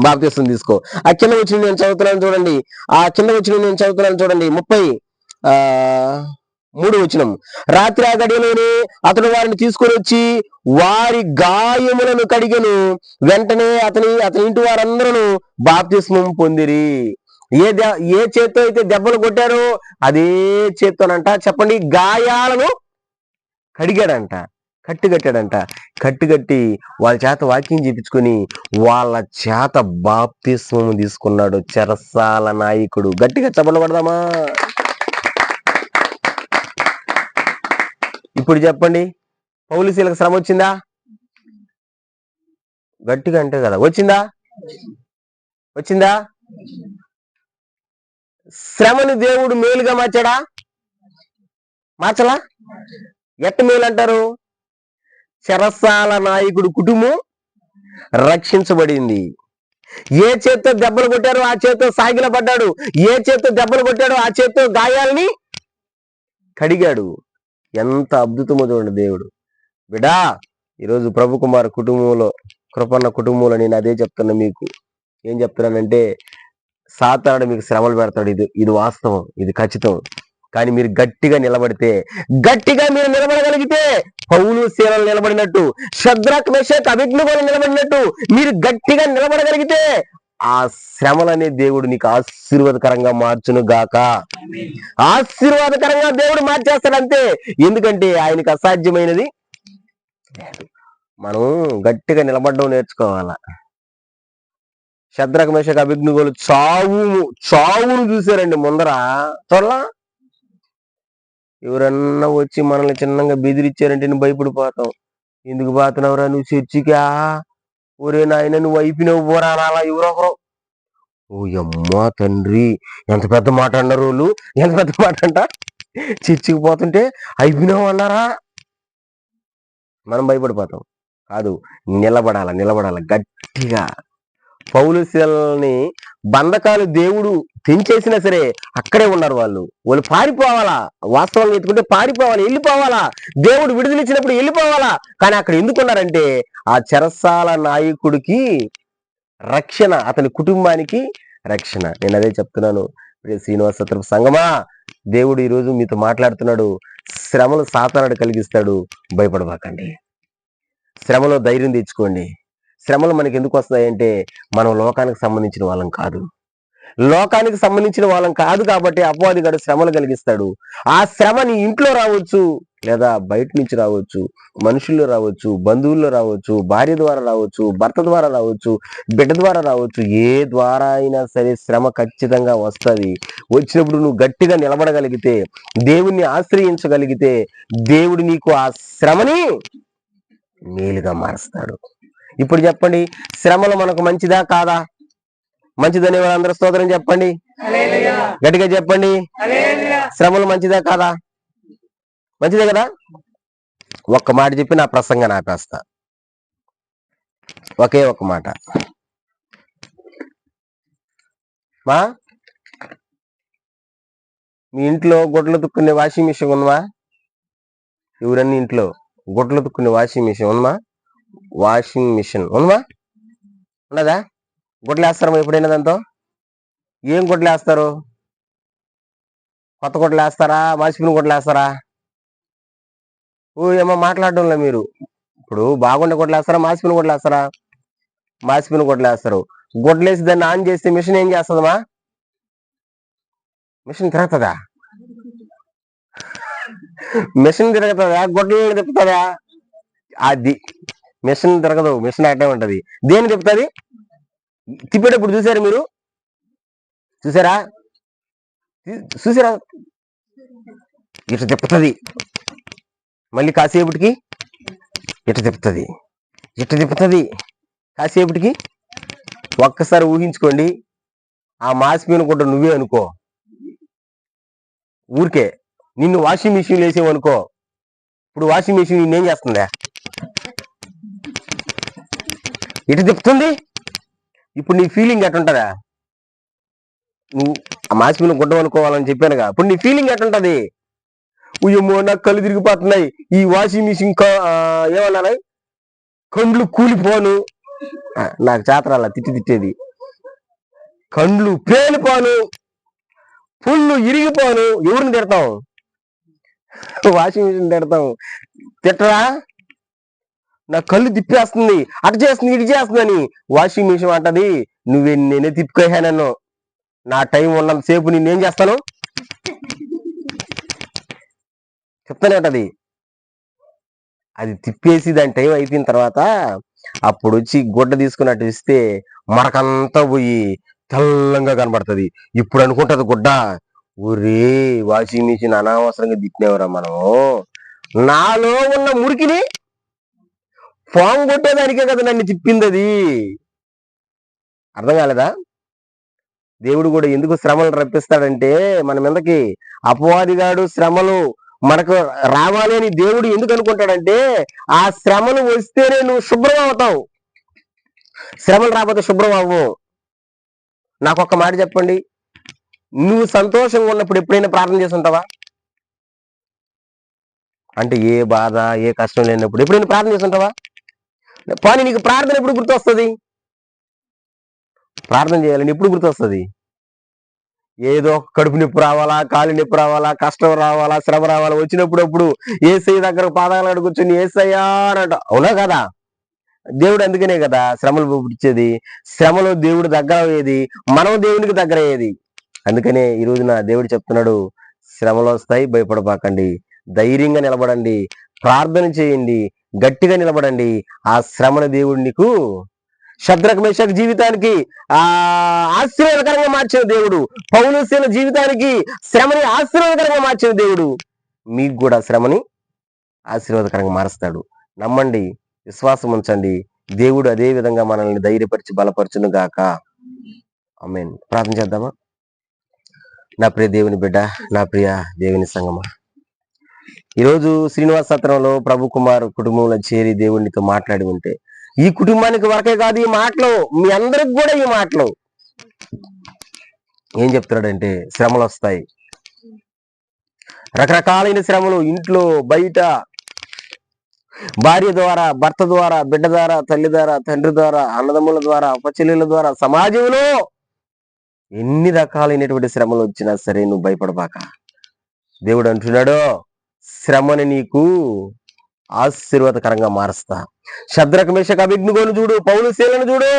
బాప్తిస్మం తీసుకో. ఆ కింద వచ్చిన నేను చదువుతున్నాను చూడండి. 33 వచనం. రాత్రి ఆ గడియలోనే అతడు వారిని తీసుకొని వచ్చి వారి గాయములను కడిగెను. వెంటనే అతని ఇంటి వారందరూ బాప్తిస్మం పొందిరి. ఏ చేత్తో అయితే దెబ్బలు కొట్టారో అదే చేత్తోనంట, చెప్పండి, గాయాలను కడిగాడంట, కట్టిగట్టాడంట. కట్టి వాళ్ళ చేత వాక్యం చేపించుకొని వాళ్ళ చేత బాప్తిస్మం తీసుకున్నాడు చెరసాల నాయకుడు. గట్టిగా చప్పట్లు కొడదామా? ఇప్పుడు చెప్పండి, పౌలు శీలకు శ్రమ వచ్చిందా? గట్టిగా అంటే కదా, వచ్చిందా? శ్రమను దేవుడు మేలుగా మార్చలా? ఎట్ట మేలు అంటారు? చెరసాల నాయకుడు కుటుంబం రక్షించబడింది. ఏ చేత్తో దెబ్బలు కొట్టారో ఆ చేత్తో సాగిల పడ్డాడు. ఏ చేత్తో దెబ్బలు కొట్టాడో ఆ చేత్తో గాయాలని కడిగాడు. ఎంత అద్భుతమో చూడండి దేవుడు. బిడా, ఈరోజు ప్రభు కుమార్ కుటుంబంలో, కృపన్న కుటుంబంలో నేను అదే చెప్తున్నా మీకు. ఏం చెప్తున్నానంటే, సాతానుడు మీకు శ్రమలు పెడతాడు. ఇది వాస్తవం, ఇది ఖచ్చితం. కానీ మీరు గట్టిగా మీరు నిలబడగలిగితే, పౌలు శీలలు నిలబడినట్టు, షద్రక్ మెషక్ అబేద్నెగోలు నిలబడినట్టు మీరు గట్టిగా నిలబడగలిగితే, ఆ శ్రమలనే దేవుడు నీకు ఆశీర్వాదకరంగా మార్చును గాక. ఆశీర్వాదకరంగా దేవుడు మార్చేస్తాడంతే. ఎందుకంటే ఆయనకు అసాధ్యమైనది లేదు. మనం గట్టిగా నిలబడడం నేర్చుకోవాలా. షద్రక్ మెషక్ అబేద్నెగోలు చావును చూశారండి ముందర. చూడలా? ఎవరన్నా వచ్చి మనల్ని చిన్నగా బెదిరించారంటే నువ్వు భయపడిపోతాం. ఎందుకు పోతున్నావురా నువ్వు చర్చికా? ఒరే నాయన, నువ్వు అయిపోయినావు పోరా అలా ఎవరొకరు. ఓ అమ్మా తండ్రి, ఎంత పెద్ద మాట అన్నారు వాళ్ళు. ఎంత పెద్ద మాట అంట. చర్చికి పోతుంటే అయిపోయినావు అన్నారా? మనం భయపడిపోతాం. కాదు, నిలబడాల గట్టిగా. పౌలు శీలని బంధకాలు దేవుడు తెంచేసినా సరే అక్కడే ఉన్నారు వాళ్ళు పారిపోవాలా. వాస్తవంగా ఎత్తుకుంటే పారిపోవాలి, వెళ్ళిపోవాలా. దేవుడు విడుదలిచ్చినప్పుడు వెళ్ళిపోవాలా. కానీ అక్కడ ఎందుకున్నారంటే, ఆ చెరసాల నాయకుడికి రక్షణ, అతని కుటుంబానికి రక్షణ. నేను అదే చెప్తున్నాను. శ్రీనివాస సత్రం సంగమా, దేవుడు ఈరోజు మీతో మాట్లాడుతున్నాడు. శ్రమలు సాతానుడు కలిగిస్తాడు, భయపడబాకండి. శ్రమలో ధైర్యం తెచ్చుకోండి. శ్రమలు మనకి ఎందుకు వస్తాయంటే, మనం లోకానికి సంబంధించిన వాళ్ళం కాదు కాబట్టి అపవాదిగాడు శ్రమలు కలిగిస్తాడు. ఆ శ్రమ నీ ఇంట్లో రావచ్చు, లేదా బయట నుంచి రావచ్చు, మనుషుల్లో రావచ్చు, బంధువుల్లో రావచ్చు, భార్య ద్వారా రావచ్చు, భర్త ద్వారా రావచ్చు, బిడ్డ ద్వారా రావచ్చు. ఏ ద్వారా అయినా సరే శ్రమ ఖచ్చితంగా వస్తుంది. వచ్చినప్పుడు నువ్వు గట్టిగా నిలబడగలిగితే, దేవుణ్ణి ఆశ్రయించగలిగితే, దేవుడు నీకు ఆ శ్రమని మేలుగా మారుస్తాడు. ఇప్పుడు చెప్పండి, శ్రమలు మనకు మంచిదా కాదా? మంచిదని వాళ్ళందరూ స్తోత్రం చెప్పండి. గట్టిగా చెప్పండి, శ్రమలు మంచిదా కాదా? మంచిదే కదా. ఒక్క మాట చెప్పి నా ప్రసంగాన్ని ఆపేస్తా. ఒకే ఒక్క మాట. మీ ఇంట్లో గుడ్లు తుక్కునే వాషింగ్ మిషన్ ఉందా? ఎవరన్నీ ఇంట్లో గుడ్లు తుక్కునే వాషింగ్ మిషన్ ఉందా? వాషింగ్ మిషన్ ఉందా? ఉన్నదా? గుడ్లు వేస్తారా ఎప్పుడైనా దాంతో? ఏం గుడ్లు వేస్తారు? కొత్త గుడ్లు వేస్తారా? మాసిపోయిన గుడ్లు వేస్తారా? ఏమో మాట్లాడడంలో మీరు. ఇప్పుడు బాగుండే గుడ్లు వేస్తారా? మాసిపోయిన గుడ్లు వేస్తారా? మాసిపోయిన గుడ్లు వేస్తారు. గుడ్లు వేసి దాన్ని ఆన్ చేస్తే మిషన్ ఏం చేస్తుందమ్మా? మిషన్ తిరుగుతుందా? మిషన్ తిరుగుతుందా? గుడ్లు తిప్పుతుందా? అది మిషన్ తిరగదు, మిషన్ అట్టే ఉంటది. దేని తిప్పుతుంది? తిప్పేటప్పుడు చూసారా మీరు? చూసారా? ఇటు తిప్పుతుంది, మళ్ళీ కాసేపటికి ఇటు తిప్పుతుంది, ఇటు తిప్పుతుంది కాసేపటికి. ఒక్కసారి ఊహించుకోండి, ఆ మాసిపోయిన గుడ్డ నువ్వే అనుకో, ఊరికే నిన్ను వాషింగ్ మిషన్ వేసేవనుకో. ఇప్పుడు వాషింగ్ మిషన్ నిన్నేం చేస్తుందా? ఇటు తిప్పుతుంది. ఇప్పుడు నీ ఫీలింగ్ ఎట్టుంటదా? నువ్వు ఆ మాసిపోయిన గుడ్డ అనుకోవాలని చెప్పానుగా, ఇప్పుడు నీ ఫీలింగ్ ఎట్టుంటది? ఉయ్యమ్మో నాకు కళ్ళు తిరిగిపోతున్నాయి, ఈ వాషింగ్ మిషన్ ఏమన్నా కండ్లు కూలిపోను. నాకు చేతరాల తిట్టేది. కండ్లు పేలిపోను, పుళ్ళు ఇరిగిపోను. ఎవరిని తిడతాం? Washing machine తిడతాం. తిట్టరా? నా కళ్ళు తిప్పేస్తుంది, అటు చేస్తుంది ఇటు చేస్తుంది అని. వాషింగ్ మిషన్ అంటది, నేనే తిప్పుకోయా నన్ను, నా టైం ఉన్నంత సేపు నేనేం చేస్తాను చెప్తానే ఉంటది. అది తిప్పేసి దాని టైం అయిపోయిన తర్వాత అప్పుడు వచ్చి గుడ్డ తీసుకున్నట్టు ఇస్తే మరకంతా పోయి తెల్లంగా కనబడుతుంది. ఇప్పుడు అనుకుంటది గుడ్డ, ఊరే వాషింగ్ మిషన్ అనవసరంగా తిప్పినవరా మనం, నాలో ఉన్న మురికిని ఫామ్ కొట్టేదానికే కదా నన్ను తిప్పింది. అది అర్థం కాలేదా? దేవుడు కూడా ఎందుకు శ్రమలు రప్పిస్తాడంటే మన మీదకి. అపవాదిగాడు శ్రమలు మనకు రావాలి అని దేవుడు ఎందుకు అనుకుంటాడంటే, ఆ శ్రమలు వస్తేనే నువ్వు శుభ్రం అవుతావు. శ్రమలు రాకపోతే శుభ్రం అవ్వు. నాకు ఒక్క మాట చెప్పండి, నువ్వు సంతోషంగా ఉన్నప్పుడు ఎప్పుడైనా ప్రార్థన చేసి ఉంటావా? అంటే ఏ బాధ ఏ కష్టం లేనప్పుడు ఎప్పుడైనా ప్రార్థన చేసి ఉంటావా? కానీ నీకు ప్రార్థన ఎప్పుడు గుర్తొస్తుంది? ప్రార్థన చేయాలని ఎప్పుడు గుర్తొస్తుంది? ఏదో కడుపు నొప్పి రావాలా, కాలు నొప్పి రావాలా, కష్టం రావాలా, శ్రమ రావాలా, వచ్చినప్పుడు ఏసయ్య దగ్గర పాదాలు కూర్చొని ఏసయ్యా అనట. అవునా కదా? దేవుడు అందుకనే కదా శ్రమలు పుట్టించేది. శ్రమలో దేవుడు దగ్గర అయ్యేది, మనం దేవునికి దగ్గర అయ్యేది. అందుకనే ఈ రోజున దేవుడు చెప్తున్నాడు, శ్రమలు వస్తాయి, భయపడబాకండి, ధైర్యంగా నిలబడండి, ప్రార్థన చేయండి, గట్టిగా నిలబడండి. ఆ శ్రమను దేవుడు నీకు శద్రక్ మేషక్ జీవితానికి ఆశీర్వాదకరంగా మార్చిన దేవుడు, పౌలు శీల జీవితానికి శ్రమని ఆశీర్వాదకరంగా మార్చిన దేవుడు మీకు కూడా శ్రమని ఆశీర్వాదకరంగా మారుస్తాడు. నమ్మండి, విశ్వాసం ఉంచండి. దేవుడు అదే విధంగా మనల్ని ధైర్యపరిచి బలపరచును గాక. ఆమేన్. ప్రార్థన చేద్దామా? నా ప్రియ దేవుని బిడ్డ, నా ప్రియ దేవుని సంగమా, ఈరోజు శ్రీనివాస సత్రంలో ప్రభు కుమార్ కుటుంబంలో చేరి దేవునితో మాట్లాడి ఉంటే, ఈ కుటుంబానికి వరకే కాదు ఈ మాటలు, మీ అందరికి కూడా ఈ మాటలు. ఏం చెప్తున్నాడంటే, శ్రమలు వస్తాయి, రకరకాలైన శ్రమలు, ఇంట్లో బయట, భార్య ద్వారా, భర్త ద్వారా, బిడ్డ ద్వారా, తల్లి ద్వారా, తండ్రి ద్వారా, అన్నదమ్ముల ద్వారా, అపచెల్లెల ద్వారా, సమాజంలో ఎన్ని రకాలైనటువంటి శ్రమలు వచ్చినా సరే నువ్వు భయపడబాక. దేవుడు అంటున్నాడు, శ్రమని నీకు ఆశీర్వాదకరంగా మారుస్తా. శద్రక్ మేషక్ అబేద్నెగోను చూడు, పౌలు శీలను చూడు,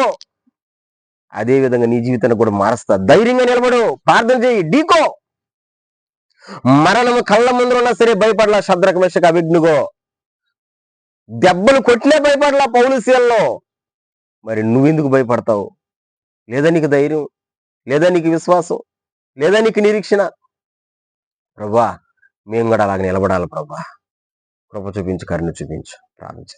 అదే విధంగా నీ జీవితాన్ని కూడా మారుస్తా. ధైర్యంగా నిలబడు, ప్రార్థన చేయి, డీకో. మరణము కళ్ళ ముందు ఉన్నా సరే భయపడలా శద్రక్ మేషక్ అబేద్నెగో. దెబ్బలు కొట్టినా భయపడలా పౌలు శీలలో. మరి నువ్వెందుకు భయపడతావు? లేదా నీకు ధైర్యం, లేదా నీకు విశ్వాసం, లేదా నీకు నిరీక్షణ? ప్రభా, మేము కూడా అలాగ నిలబడాలి ప్రభా, కృప చూపించు, కరుణ చూపించు. ప్రార్థించు.